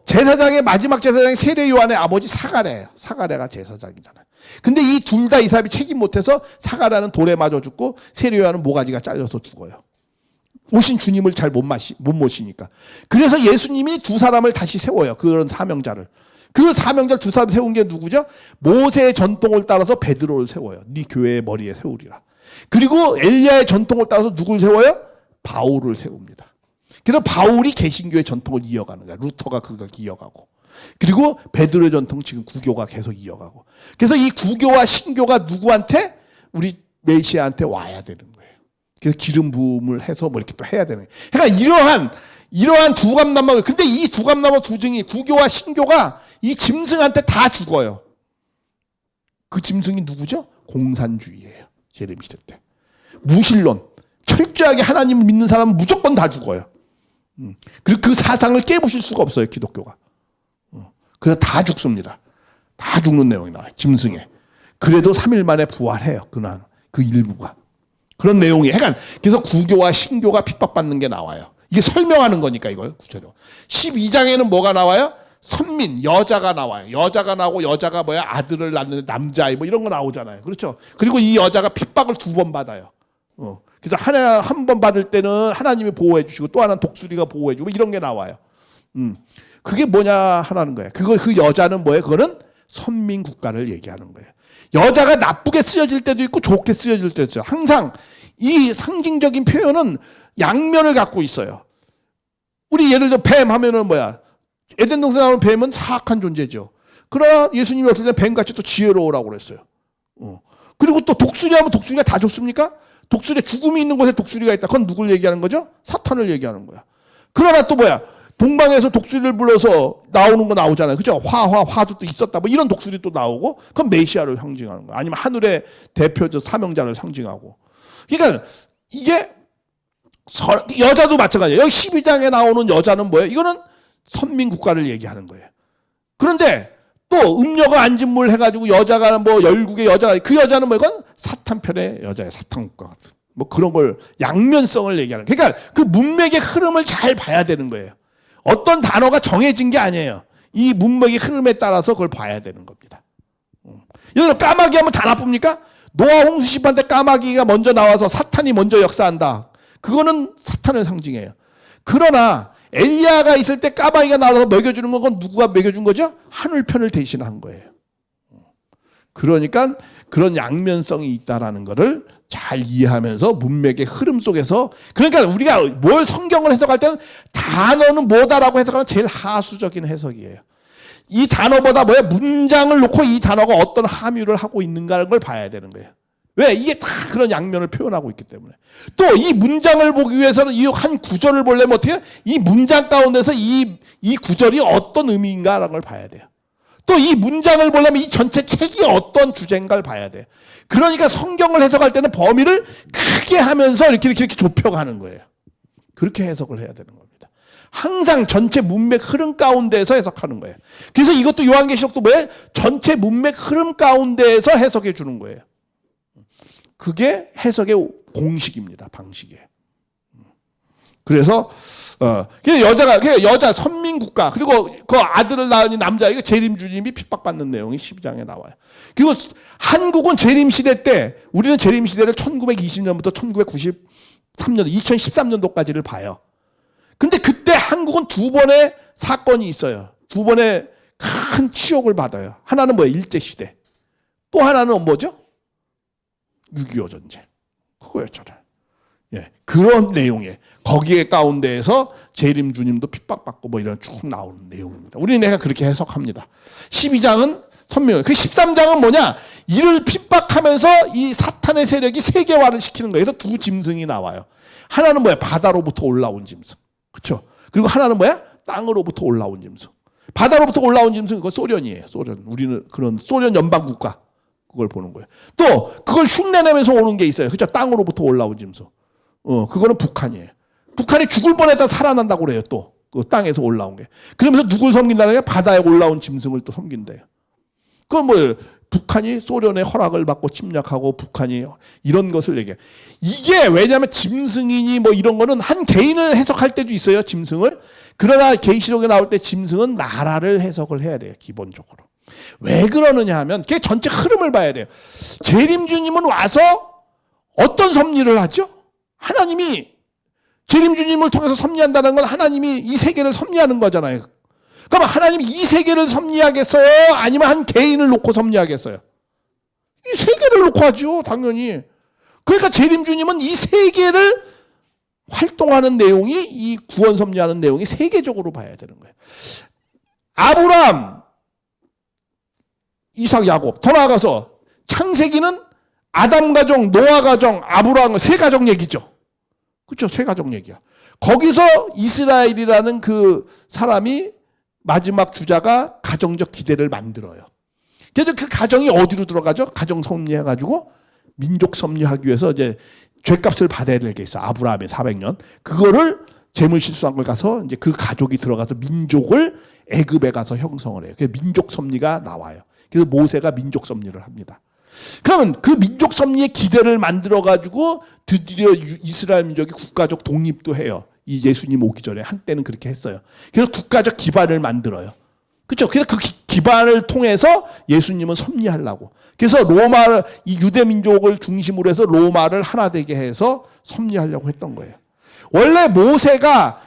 마지막 제사장이 세례 요한의 아버지 사가랴예요. 사가랴가 제사장이잖아요. 근데 이 둘 다 이 사람이 책임 못해서 사가랴는 돌에 맞아 죽고 세례 요한은 모가지가 잘려서 죽어요. 오신 주님을 잘 못 모시니까. 그래서 예수님이 두 사람을 다시 세워요. 그런 사명자를. 그 사명자 두 사람 세운 게 누구죠? 모세의 전통을 따라서 베드로를 세워요. 네 교회의 머리에 세우리라. 그리고 엘리야의 전통을 따라서 누굴 세워요? 바울을 세웁니다. 그래서 바울이 개신교의 전통을 이어가는 거야. 루터가 그걸 이어가고. 그리고 베드로의 전통 지금 구교가 계속 이어가고. 그래서 이 구교와 신교가 누구한테? 우리 메시아한테 와야 되는 거예요. 그래서 기름 부음을 해서 뭐 이렇게 또 해야 되는 거예요. 그러니까 이러한 두감남마. 근데 이 두감남마 두 증이 구교와 신교가 이 짐승한테 다 죽어요. 그 짐승이 누구죠? 공산주의예요. 재림 시대 때. 무신론. 철저하게 하나님을 믿는 사람은 무조건 다 죽어요. 그리고 그 사상을 깨부실 수가 없어요. 기독교가. 그래서 다 죽습니다. 다 죽는 내용이 나와요. 짐승에. 그래도 3일 만에 부활해요. 그 일부가. 그런 내용이. 그러니까 그래서 구교와 신교가 핍박받는 게 나와요. 이게 설명하는 거니까 이걸 구체적으로. 12장에는 뭐가 나와요? 선민, 여자가 나와요. 여자가 나오고 여자가 뭐야? 아들을 낳는 남자아이 뭐 이런 거 나오잖아요. 그렇죠? 그리고 이 여자가 핍박을 2번 받아요. 그래서 한 번 받을 때는 하나님이 보호해 주시고 또 하나는 독수리가 보호해 주고 이런 게 나와요. 그게 뭐냐 하라는 거예요. 그 여자는 뭐예요? 그거는 선민 국가를 얘기하는 거예요. 여자가 나쁘게 쓰여질 때도 있고 좋게 쓰여질 때도 있어요. 항상 이 상징적인 표현은 양면을 갖고 있어요. 우리 예를 들어 뱀 하면은 뭐야? 에덴 동산에 나오는 뱀은 사악한 존재죠. 그러나 예수님이 어떨 때 뱀같이 또 지혜로우라고 그랬어요. 그리고 또 독수리 하면 독수리가 다 좋습니까? 독수리 죽음이 있는 곳에 독수리가 있다. 그건 누굴 얘기하는 거죠? 사탄을 얘기하는 거야. 그러나 또 뭐야? 동방에서 독수리를 불러서 나오는 거 나오잖아요. 그죠? 화도 또 있었다. 뭐 이런 독수리 또 나오고 그건 메시아를 상징하는 거야. 아니면 하늘의 대표적 사명자를 상징하고. 그러니까 이게 여자도 마찬가지예요. 여기 12장에 나오는 여자는 뭐예요? 이거는 선민 국가를 얘기하는 거예요. 그런데 또 음녀가 앉은 물 해가지고 여자가 뭐 열국의 여자가 그 여자는 뭐건 사탄 편의 여자예요. 사탄 국가 같은. 뭐 그런 걸 양면성을 얘기하는. 그러니까 그 문맥의 흐름을 잘 봐야 되는 거예요. 어떤 단어가 정해진 게 아니에요. 이 문맥의 흐름에 따라서 그걸 봐야 되는 겁니다. 예를 들어 까마귀 하면 다 나쁩니까? 노아 홍수 심판 때 까마귀가 먼저 나와서 사탄이 먼저 역사한다. 그거는 사탄을 상징해요. 그러나 엘리야가 있을 때 까마귀가 나와서 먹여주는 건 누구가 먹여준 거죠? 하늘편을 대신한 거예요. 그러니까 그런 양면성이 있다라는 것을 잘 이해하면서 문맥의 흐름 속에서, 그러니까 우리가 뭘 성경을 해석할 때는 단어는 뭐다라고 해석하는 제일 하수적인 해석이에요. 이 단어보다 뭐야? 문장을 놓고 이 단어가 어떤 함유를 하고 있는가를 걸 봐야 되는 거예요. 왜? 이게 다 그런 양면을 표현하고 있기 때문에. 또 이 문장을 보기 위해서는 이 한 구절을 보려면 어떻게 해요? 이 문장 가운데서 이 구절이 어떤 의미인가라는 걸 봐야 돼요. 또 이 문장을 보려면 이 전체 책이 어떤 주제인가를 봐야 돼요. 그러니까 성경을 해석할 때는 범위를 크게 하면서 이렇게 좁혀가는 거예요. 그렇게 해석을 해야 되는 겁니다. 항상 전체 문맥 흐름 가운데에서 해석하는 거예요. 그래서 이것도 요한계시록도 뭐예요? 전체 문맥 흐름 가운데에서 해석해 주는 거예요. 그게 해석의 공식입니다. 방식이에요. 그래서 여자 선민국가, 그리고 그 아들을 낳은 남자, 이거 재림주님이 핍박받는 내용이 12장에 나와요. 그리고 한국은 재림시대 때, 우리는 재림시대를 1920년부터 1993년, 2013년도까지를 봐요. 근데 그때 한국은 두 번의 사건이 있어요. 두 번의 큰 치욕을 받아요. 하나는 뭐예요? 일제시대. 또 하나는 뭐죠? 6.25 전쟁. 그거였잖아요. 예, 그런 내용이에요. 거기에 가운데에서 재림 주님도 핍박받고 뭐 이런 쭉 나오는 내용입니다. 우리는 내가 그렇게 해석합니다. 12장은 선명해요. 그 13장은 뭐냐? 이를 핍박하면서 이 사탄의 세력이 세계화를 시키는 거예요. 그래서 두 짐승이 나와요. 하나는 뭐야? 바다로부터 올라온 짐승. 그렇죠? 그리고 하나는 뭐야? 땅으로부터 올라온 짐승. 바다로부터 올라온 짐승, 그거 소련이에요. 소련. 우리는 그런 소련 연방국가. 그걸 보는 거예요. 또 그걸 흉내내면서 오는 게 있어요. 그렇죠? 땅으로부터 올라온 짐승. 그거는 북한이에요. 북한이 죽을 뻔했다 살아난다고 그래요. 또 그 땅에서 올라온 게. 그러면서 누굴 섬긴다는 게 바다에 올라온 짐승을 또 섬긴대요. 그건 뭐예요? 북한이 소련의 허락을 받고 침략하고 북한이 이런 것을 얘기해요. 이게 왜냐하면 짐승이니 뭐 이런 거는 한 개인을 해석할 때도 있어요. 짐승을. 그러나 계시록에 나올 때 짐승은 나라를 해석을 해야 돼요. 기본적으로. 왜 그러느냐 하면 그게 전체 흐름을 봐야 돼요. 재림주님은 와서 어떤 섭리를 하죠? 하나님이 재림주님을 통해서 섭리한다는 건 하나님이 이 세계를 섭리하는 거잖아요. 그럼 하나님이 이 세계를 섭리하겠어요? 아니면 한 개인을 놓고 섭리하겠어요? 이 세계를 놓고 하죠, 당연히. 그러니까 재림주님은 이 세계를 활동하는 내용이, 이 구원 섭리하는 내용이 세계적으로 봐야 되는 거예요. 아브라함, 이삭, 야곱, 더 나아가서 창세기는 아담 가정, 노아 가정, 아브라함 세 가정 얘기죠. 그렇죠? 세 가정 얘기야. 거기서 이스라엘이라는 그 사람이 마지막 주자가 가정적 기대를 만들어요. 그래서 그 가정이 어디로 들어가죠? 가정 섭리해가지고 민족 섭리하기 위해서 이제 죗값을 받아야 될 게 있어. 아브라함의 400년. 그거를 재물 실수한 걸 가서 이제 그 가족이 들어가서 민족을 애굽에 가서 형성을 해요. 그래서 민족 섭리가 나와요. 그래서 모세가 민족 섭리를 합니다. 그러면 그 민족 섭리의 기대를 만들어가지고 드디어 이스라엘 민족이 국가적 독립도 해요. 이 예수님 오기 전에 한때는 그렇게 했어요. 그래서 국가적 기반을 만들어요. 그렇죠? 그래서 그 기반을 통해서 예수님은 섭리하려고. 그래서 로마, 이 유대 민족을 중심으로 해서 로마를 하나 되게 해서 섭리하려고 했던 거예요. 원래 모세가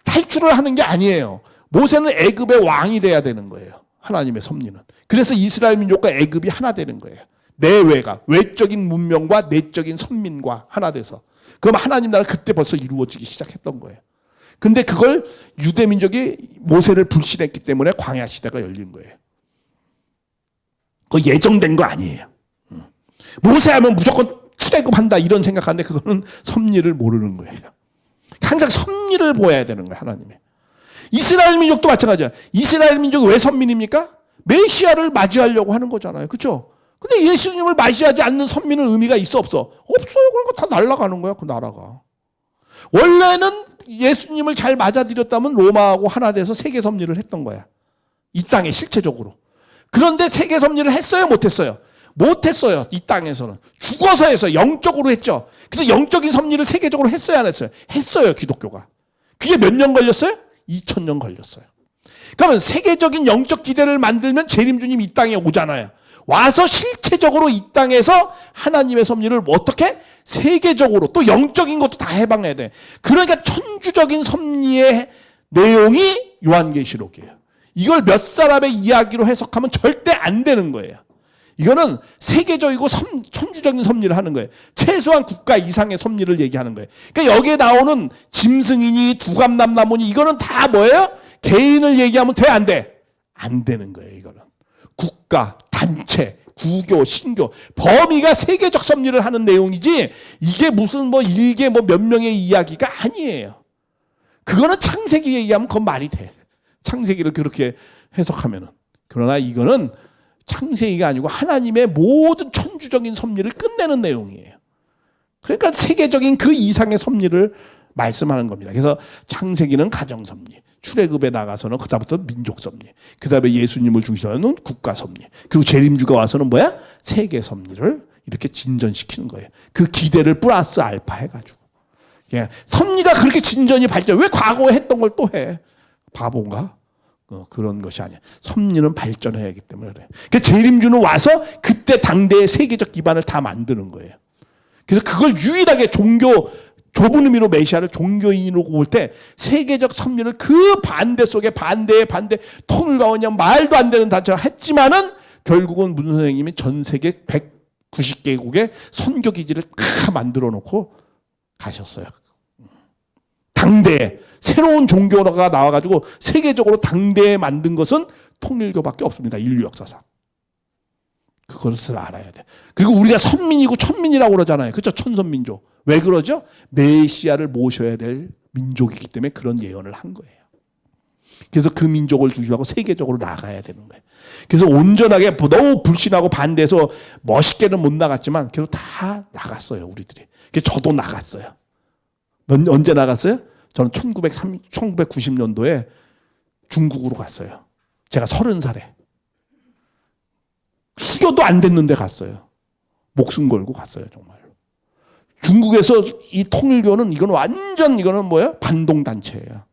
탈출을 하는 게 아니에요. 모세는 애굽의 왕이 돼야 되는 거예요. 하나님의 섭리는. 그래서 이스라엘 민족과 애굽이 하나 되는 거예요. 내외가, 외적인 문명과 내적인 선민과 하나 돼서. 그럼 하나님 나라는 그때 벌써 이루어지기 시작했던 거예요. 근데 그걸 유대 민족이 모세를 불신했기 때문에 광야 시대가 열린 거예요. 그거 예정된 거 아니에요. 모세하면 무조건 출애굽한다 이런 생각하는데 그거는 섭리를 모르는 거예요. 항상 섭리를 보여야 되는 거예요. 하나님의. 이스라엘 민족도 마찬가지야. 이스라엘 민족이 왜 선민입니까? 메시아를 맞이하려고 하는 거잖아요. 그렇죠? 근데 예수님을 맞이하지 않는 선민은 의미가 있어 없어? 없어요. 그러니까 다 날아가는 거야. 그 나라가. 원래는 예수님을 잘 맞아들였다면 로마하고 하나 돼서 세계 섭리를 했던 거야. 이 땅에 실체적으로. 그런데 세계 섭리를 했어요? 못했어요? 못했어요. 이 땅에서는. 죽어서 했어요. 영적으로 했죠. 근데 영적인 섭리를 세계적으로 했어요, 안 했어요? 했어요, 기독교가. 그게 몇 년 걸렸어요? 2000년 걸렸어요. 그러면 세계적인 영적 기대를 만들면 재림주님 이 땅에 오잖아요. 와서 실체적으로 이 땅에서 하나님의 섭리를 어떻게? 세계적으로 또 영적인 것도 다 해방해야 돼. 그러니까 천주적인 섭리의 내용이 요한계시록이에요. 이걸 몇 사람의 이야기로 해석하면 절대 안 되는 거예요. 이거는 세계적이고 천주적인 섭리를 하는 거예요. 최소한 국가 이상의 섭리를 얘기하는 거예요. 그러니까 여기에 나오는 짐승이니 두감남나무니 이거는 다 뭐예요? 개인을 얘기하면 돼, 안 돼? 안 되는 거예요, 이거는. 국가, 단체, 구교, 신교, 범위가 세계적 섭리를 하는 내용이지 이게 무슨 뭐 일개 뭐 몇 명의 이야기가 아니에요. 그거는 창세기 얘기하면 그건 말이 돼. 창세기를 그렇게 해석하면은. 그러나 이거는 창세기가 아니고 하나님의 모든 천주적인 섭리를 끝내는 내용이에요. 그러니까 세계적인 그 이상의 섭리를 말씀하는 겁니다. 그래서 창세기는 가정섭리, 출애굽에 나가서는 그다음부터 민족섭리, 그다음에 예수님을 중심으로 하는 국가섭리, 그리고 재림주가 와서는 뭐야? 세계섭리를 이렇게 진전시키는 거예요. 그 기대를 플러스 알파 해가지고. 섭리가 그렇게 진전이 발전, 왜 과거에 했던 걸 또 해? 바본가? 그런 것이 아니야. 섭리는 발전해야 하기 때문에 그래. 그러니까 재림주는 와서 그때 당대의 세계적 기반을 다 만드는 거예요. 그래서 그걸 유일하게 종교, 좁은 의미로 메시아를 종교인으로 볼 때 세계적 섭리를 그 반대 속에 반대의 반대, 통일과 원념 말도 안 되는 단체가 했지만은 결국은 문 선생님이 전 세계 190개국의 선교 기지를 다 만들어 놓고 가셨어요. 당대에 새로운 종교가 나와가지고 세계적으로 당대에 만든 것은 통일교밖에 없습니다. 인류 역사상. 그것을 알아야 돼. 그리고 우리가 선민이고 천민이라고 그러잖아요. 그렇죠? 천선민족. 왜 그러죠? 메시아를 모셔야 될 민족이기 때문에 그런 예언을 한 거예요. 그래서 그 민족을 중심하고 세계적으로 나가야 되는 거예요. 그래서 온전하게 너무 불신하고 반대해서 멋있게는 못 나갔지만 그래도 다 나갔어요. 우리들이. 그래서 저도 나갔어요. 언제 나갔어요? 저는 1990년도에 중국으로 갔어요. 제가 30살에. 수교도 안 됐는데 갔어요. 목숨 걸고 갔어요, 정말로. 중국에서 이 통일교는 이거는 뭐예요? 반동단체예요.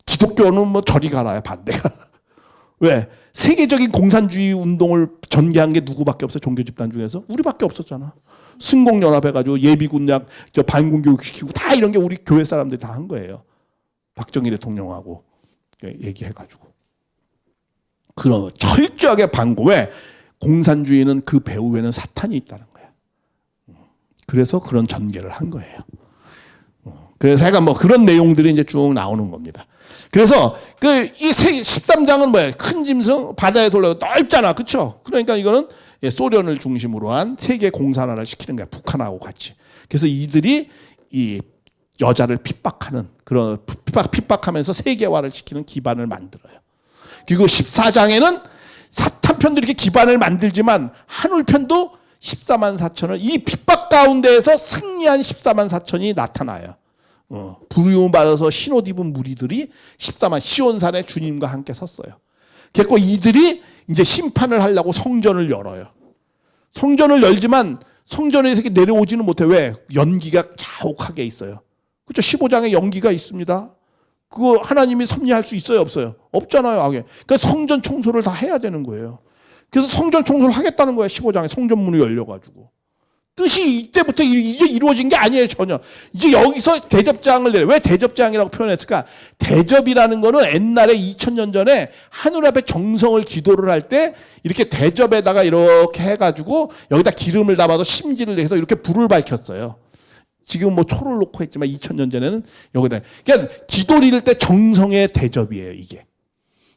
기독교는 뭐 저리 가라요, 반대가. 왜? 세계적인 공산주의 운동을 전개한 게 누구밖에 없어요, 종교 집단 중에서? 우리밖에 없었잖아. 승공연합해가지고 예비군 반공교육 시키고 다 이런 게 우리 교회 사람들이 다 한 거예요. 박정희 대통령하고 얘기해가지고. 그런 철저하게 반공. 왜? 공산주의는 그 배후에는 사탄이 있다는 거야. 그래서 그런 전개를 한 거예요. 그래서 제가 뭐 그런 내용들이 이제 쭉 나오는 겁니다. 그래서 이 13장은 뭐예요? 큰 짐승 바다에 돌려 넓잖아. 그렇죠? 그러니까 이거는 소련을 중심으로 한 세계 공산화를 시키는 거야. 북한하고 같이. 그래서 이들이 이 여자를 핍박하는 그런 핍박하면서 세계화를 시키는 기반을 만들어요. 그리고 14장에는 사탄 편도 이렇게 기반을 만들지만 한울 편도 14만 4천을 이 핍박 가운데에서 승리한 14만 4천이 나타나요. 부르움 받아서 흰옷 입은 무리들이 14만 시온산에 주님과 함께 섰어요. 그래서 이들이 이제 심판을 하려고 성전을 열어요. 성전을 열지만 성전에서 이렇게 내려오지는 못해. 왜? 연기가 자욱하게 있어요. 그렇죠? 15장에 연기가 있습니다. 그거 하나님이 섭리할 수 있어요, 없어요? 없잖아요. 그러니까 성전 청소를 다 해야 되는 거예요. 그래서 성전 청소를 하겠다는 거예요. 15장에 성전문이 열려가지고. 뜻이 이때부터 이게 이루어진 게 아니에요, 전혀. 이제 여기서 대접장을 내려. 왜 대접장이라고 표현했을까? 대접이라는 거는 옛날에 2000년 전에 하늘 앞에 정성을 기도를 할 때 이렇게 대접에다가 이렇게 해가지고 여기다 기름을 담아서 심지를 내서 이렇게 불을 밝혔어요. 지금 뭐 초를 놓고 했지만 2000년 전에는 여기다. 그러니까 기도 드릴 때 정성의 대접이에요, 이게.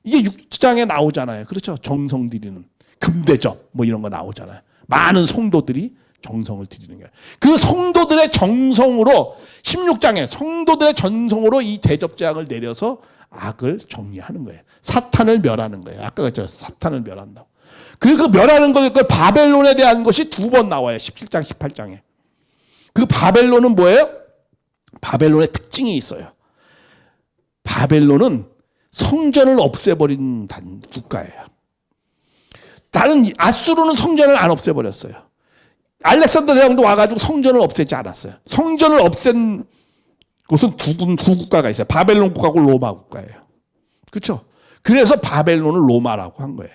이게 6장에 나오잖아요. 그렇죠? 정성 드리는. 금대접 뭐 이런 거 나오잖아요. 많은 성도들이 정성을 드리는 거예요. 그 성도들의 정성으로 16장에 성도들의 정성으로 이 대접장을 내려서 악을 정리하는 거예요. 사탄을 멸하는 거예요. 아까 그랬죠. 사탄을 멸한다고. 그 멸하는 것, 그 바벨론에 대한 것이 2번 나와요. 17장, 18장에. 그 바벨론은 뭐예요? 바벨론의 특징이 있어요. 바벨론은 성전을 없애버린 국가예요. 다른 아수르는 성전을 안 없애버렸어요. 알렉산더 대왕도 와가지고 성전을 없애지 않았어요. 성전을 없앤 곳은 두 국가가 있어요. 바벨론 국가고 로마 국가예요. 그렇죠? 그래서 바벨론을 로마라고 한 거예요.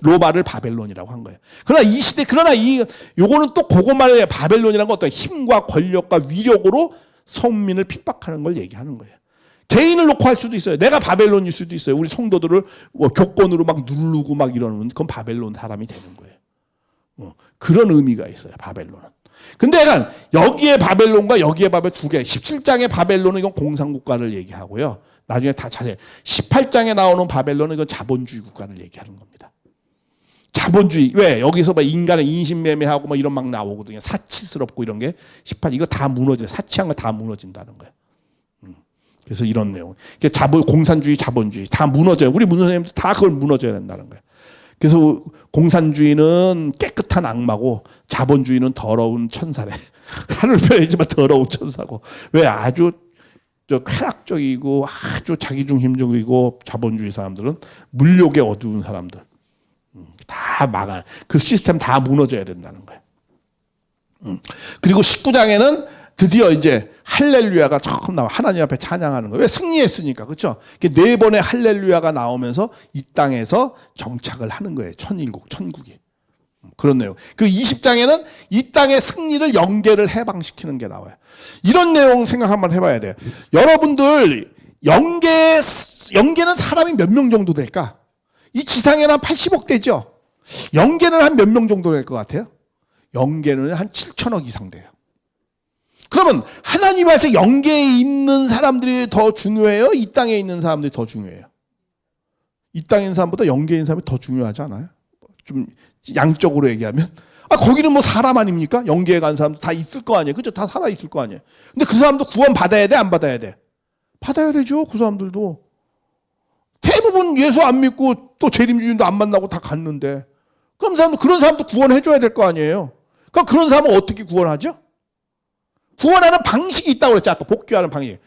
로마를 바벨론이라고 한 거예요. 그러나 이 시대, 요거는 또 그것만의 바벨론이라는 건 어떤 힘과 권력과 위력으로 성민을 핍박하는 걸 얘기하는 거예요. 개인을 놓고 할 수도 있어요. 내가 바벨론일 수도 있어요. 우리 성도들을 교권으로 막 누르고 막 이러면 그건 바벨론 사람이 되는 거예요. 그런 의미가 있어요. 바벨론은. 근데 약간 여기에 바벨론과 여기에 바벨 두 개. 17장의 바벨론은 이건 공산국가를 얘기하고요. 나중에 다 자세히 18장에 나오는 바벨론은 이건 자본주의 국가를 얘기하는 겁니다. 자본주의. 왜? 여기서 막 인간의 인신매매하고 막 이런 막 나오거든요. 사치스럽고 이런 게 18, 이거 다 무너져요. 사치한 거 다 무너진다는 거예요. 그래서 이런 내용. 공산주의, 자본주의 다 무너져요. 우리 문선생님도 다 그걸 무너져야 된다는 거예요. 그래서 공산주의는 깨끗한 악마고 자본주의는 더러운 천사래. 하늘 편이지만 더러운 천사고. 왜? 아주 쾌락적이고 아주 자기중심적이고 자본주의 사람들은 물욕에 어두운 사람들. 다 막아. 그 시스템 다 무너져야 된다는 거예요. 그리고 19장에는 드디어 이제 할렐루야가 처음 나와. 하나님 앞에 찬양하는 거예요. 왜? 승리했으니까. 그렇죠? 네 번의 할렐루야가 나오면서 이 땅에서 정착을 하는 거예요. 천국이. 그런 내용. 그 20장에는 이 땅의 승리를 영계를 해방시키는 게 나와요. 이런 내용 생각 한번 해봐야 돼요. 여러분들 영계는 사람이 몇 명 정도 될까? 이 지상에는 한 80억 되죠? 영계는 한 몇 명 정도 될 것 같아요? 영계는 한 7천억 이상 돼요. 그러면 하나님 앞에서 영계에 있는 사람들이 더 중요해요? 이 땅에 있는 사람들이 더 중요해요? 이 땅에 있는 사람보다 영계에 있는 사람이 더 중요하지 않아요? 좀 양적으로 얘기하면. 거기는 뭐 사람 아닙니까? 영계에 간 사람도 다 있을 거 아니에요? 그죠? 다 살아있을 거 아니에요? 근데 그 사람도 구원 받아야 돼? 안 받아야 돼? 받아야 되죠. 그 사람들도. 대부분 예수 안 믿고 또 재림주인도 안 만나고 다 갔는데. 그런 사람도 구원해줘야 될 거 아니에요? 그럼 그런 사람은 어떻게 구원하죠? 구원하는 방식이 있다고 그랬죠. 아까 복귀하는 방식.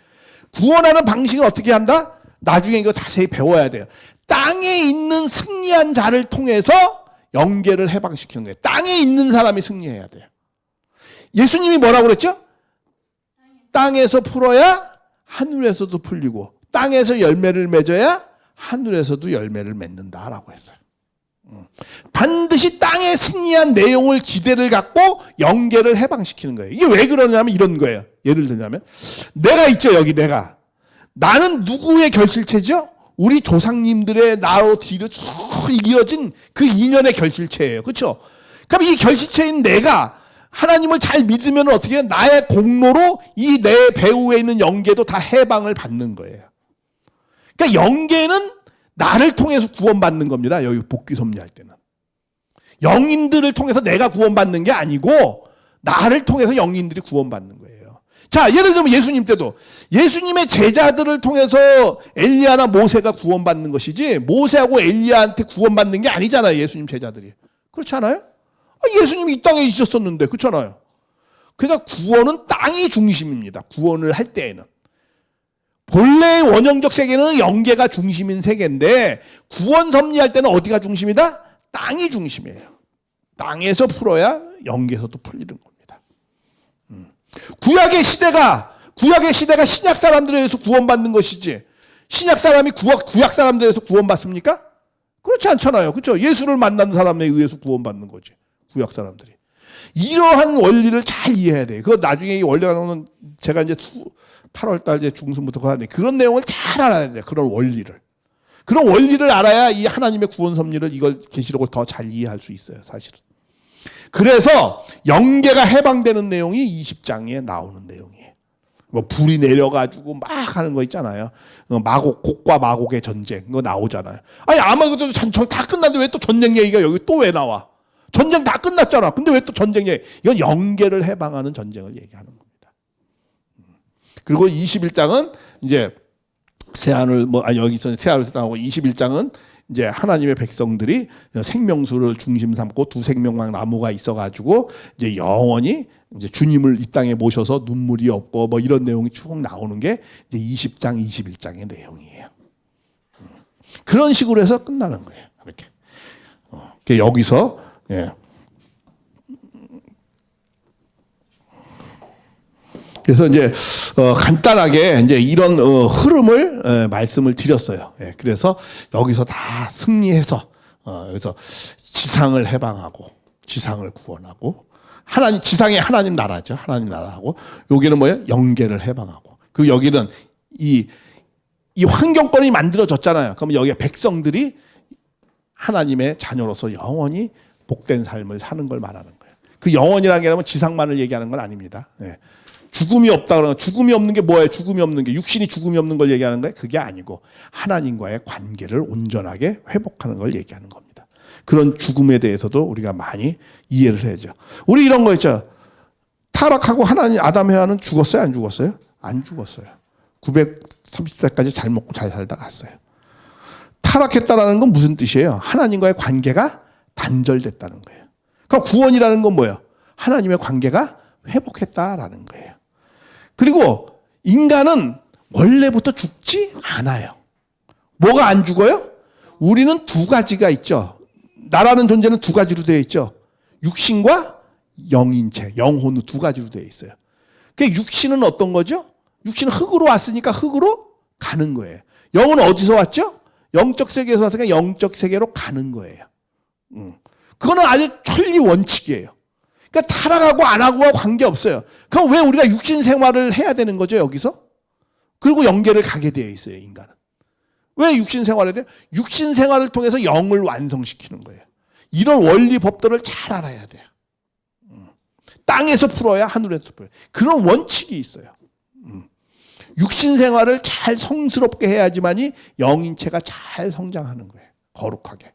구원하는 방식은 어떻게 한다? 나중에 이거 자세히 배워야 돼요. 땅에 있는 승리한 자를 통해서 영계를 해방시키는 거예요. 땅에 있는 사람이 승리해야 돼요. 예수님이 뭐라고 그랬죠? 땅에서 풀어야 하늘에서도 풀리고 땅에서 열매를 맺어야 하늘에서도 열매를 맺는다라고 했어요. 반드시 땅에 승리한 내용을 기대를 갖고 영계를 해방시키는 거예요. 이게 왜 그러냐면 이런 거예요. 예를 들자면 내가 있죠. 여기 내가. 나는 누구의 결실체죠? 우리 조상님들의 나로 뒤로 쭉 이어진 그 인연의 결실체예요. 그렇죠? 그럼 이 결실체인 내가 하나님을 잘 믿으면 어떻게 해요? 나의 공로로 이 내 배후에 있는 영계도 다 해방을 받는 거예요. 그러니까 영계는 나를 통해서 구원받는 겁니다. 여기 복귀 섭리할 때는. 영인들을 통해서 내가 구원받는 게 아니고 나를 통해서 영인들이 구원받는 거예요. 자, 예를 들면 예수님 때도 예수님의 제자들을 통해서 엘리야나 모세가 구원받는 것이지 모세하고 엘리야한테 구원받는 게 아니잖아요. 예수님 제자들이. 그렇지 않아요? 예수님이 이 땅에 있었었는데 그렇잖아요. 그러니까 구원은 땅이 중심입니다. 구원을 할 때에는. 본래의 원형적 세계는 영계가 중심인 세계인데 구원 섭리할 때는 어디가 중심이다? 땅이 중심이에요. 땅에서 풀어야 영계에서도 풀리는 겁니다. 구약의 시대가 신약 사람들에 의해서 구원받는 것이지 신약 사람이 구약 사람들에 의해서 구원받습니까? 그렇지 않잖아요. 그렇죠? 예수를 만난 사람에 의해서 구원받는 거지. 구약 사람들이. 이러한 원리를 잘 이해해야 돼요. 그거 나중에 이 원리가 나오는 제가 이제 8월 달 중순부터 하는데 그런 내용을 잘 알아야 돼요. 그런 원리를. 그런 원리를 알아야 이 하나님의 구원 섭리를 이걸 계시록을 더 잘 이해할 수 있어요. 사실은. 그래서 영계가 해방되는 내용이 20장에 나오는 내용이에요. 뭐 불이 내려가지고 막 하는 거 있잖아요. 곡과 마곡의 전쟁 그거 나오잖아요. 아니 아마 그것도 다 끝났는데 왜 또 전쟁 얘기가 여기 또 왜 나와? 전쟁 다 끝났잖아. 근데 왜 또 전쟁 얘기? 이건 영계를 해방하는 전쟁을 얘기하는 겁니다. 그리고 21장은 이제 새하늘 여기서 새하늘 나오고 21장은 이제 하나님의 백성들이 생명수를 중심 삼고 두 생명막 나무가 있어가지고 이제 영원히 이제 주님을 이 땅에 모셔서 눈물이 없고 뭐 이런 내용이 쭉 나오는 게 이제 20장, 21장의 내용이에요. 그런 식으로 해서 끝나는 거예요. 이렇게 여기서 예. 그래서 이제 간단하게 이제 이런 흐름을 말씀을 드렸어요. 예. 그래서 여기서 다 승리해서 여기서 지상을 해방하고 지상을 구원하고 하나님 지상이 하나님 나라죠. 하나님 나라하고 여기는 뭐예요? 영계를 해방하고 그 여기는 이 환경권이 만들어졌잖아요. 그러면 여기에 백성들이 하나님의 자녀로서 영원히 복된 삶을 사는 걸 말하는 거예요. 그 영원이라는 게 아니면 지상만을 얘기하는 건 아닙니다. 예. 죽음이 없다 그러면 죽음이 없는 게 뭐예요? 죽음이 없는 게 육신이 죽음이 없는 걸 얘기하는 거예요? 그게 아니고 하나님과의 관계를 온전하게 회복하는 걸 얘기하는 겁니다. 그런 죽음에 대해서도 우리가 많이 이해를 해야죠. 우리 이런 거 있죠. 타락하고 하나님 아담 해와는 죽었어요? 안 죽었어요? 안 죽었어요. 930세까지 잘 먹고 잘 살다 갔어요. 타락했다라는 건 무슨 뜻이에요? 하나님과의 관계가 단절됐다는 거예요. 그럼 구원이라는 건 뭐예요? 하나님의 관계가 회복했다라는 거예요. 그리고 인간은 원래부터 죽지 않아요. 뭐가 안 죽어요? 우리는 두 가지가 있죠. 나라는 존재는 두 가지로 되어 있죠. 육신과 영인체, 영혼으로 두 가지로 되어 있어요. 그 육신은 어떤 거죠? 육신은 흙으로 왔으니까 흙으로 가는 거예요. 영은 어디서 왔죠? 영적 세계에서 왔으니까 영적 세계로 가는 거예요. 그거는 아주 천리 원칙이에요. 그러니까 타락하고 안 하고와 관계없어요. 그럼 왜 우리가 육신 생활을 해야 되는 거죠, 여기서? 그리고 영계를 가게 되어 있어요, 인간은. 왜 육신 생활을 해야 돼요? 육신 생활을 통해서 영을 완성시키는 거예요. 이런 원리 법들을 잘 알아야 돼요. 땅에서 풀어야 하늘에서 풀어요. 그런 원칙이 있어요. 육신 생활을 잘 성스럽게 해야지만이 영인체가 잘 성장하는 거예요. 거룩하게.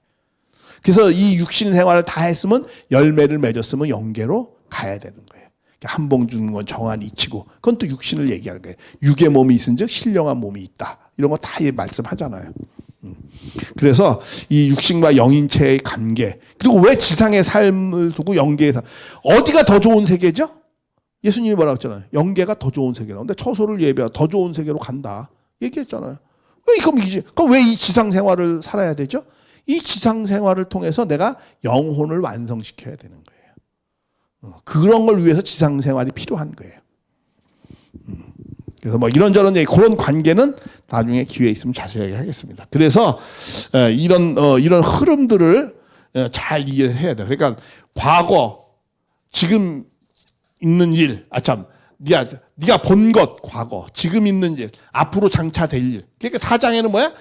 그래서 이 육신 생활을 다 했으면 열매를 맺었으면 영계로 가야 되는 거예요. 한 봉 주는 건 정한 이치고 그건 또 육신을 얘기하는 거예요. 육의 몸이 있은즉 신령한 몸이 있다. 이런 거 다 말씀하잖아요. 그래서 이 육신과 영인체의 관계 그리고 왜 지상의 삶을 두고 영계의 삶 어디가 더 좋은 세계죠? 예수님이 뭐라고 했잖아요. 영계가 더 좋은 세계라고. 근데 처소를 예배하고 더 좋은 세계로 간다. 얘기했잖아요. 그럼 왜 이 지상 생활을 살아야 되죠? 이 지상 생활을 통해서 내가 영혼을 완성시켜야 되는 거예요. 그런 걸 위해서 지상 생활이 필요한 거예요. 그래서 뭐 이런저런 그런 관계는 나중에 기회 있으면 자세하게 하겠습니다. 그래서 이런 흐름들을 잘 이해를 해야 돼요. 그러니까 과거, 지금 있는 일, 네가 본 것, 과거, 지금 있는 일, 앞으로 장차될 일. 그러니까 사장에는 뭐야?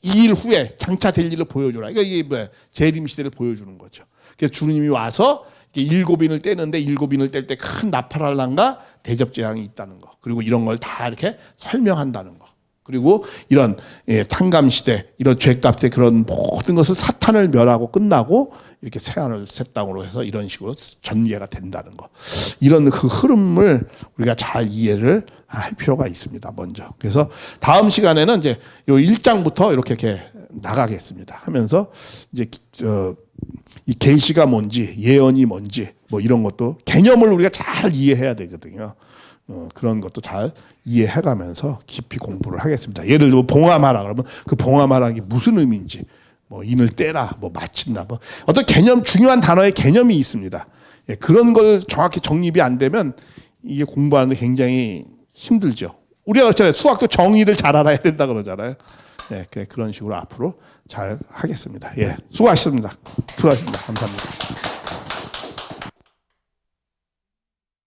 이 일 후에 장차될 일을 보여주라. 이게 뭐야? 재림 시대를 보여주는 거죠. 그래서 주님이 와서 일곱인을 떼는데 일곱인을 뗄 때 큰 나팔알랑과 대접 재앙이 있다는 거. 그리고 이런 걸 다 이렇게 설명한다는 거. 그리고 이런 탕감 시대, 이런 죄값의 그런 모든 것을 사탄을 멸하고 끝나고 이렇게 새하늘 새 땅으로 해서 이런 식으로 전개가 된다는 거. 이런 그 흐름을 우리가 잘 이해를 할 필요가 있습니다. 먼저. 그래서 다음 시간에는 이제 요 1장부터 이렇게 나가겠습니다. 하면서 이제 이 계시가 뭔지, 예언이 뭔지 뭐 이런 것도 개념을 우리가 잘 이해해야 되거든요. 그런 것도 잘 이해해가면서 깊이 공부를 하겠습니다. 예를 들어 봉함하라 그러면 그 봉함하라는 게 무슨 의미인지, 뭐 인을 떼라, 뭐 마친다, 뭐 어떤 개념 중요한 단어의 개념이 있습니다. 그런 걸 정확히 정립이 안 되면 이게 공부하는데 굉장히 힘들죠. 우리가 그렇잖아요. 수학도 정의를 잘 알아야 된다 그러잖아요. 그런 식으로 앞으로 잘 하겠습니다. 수고하셨습니다. 수고하셨습니다. 감사합니다.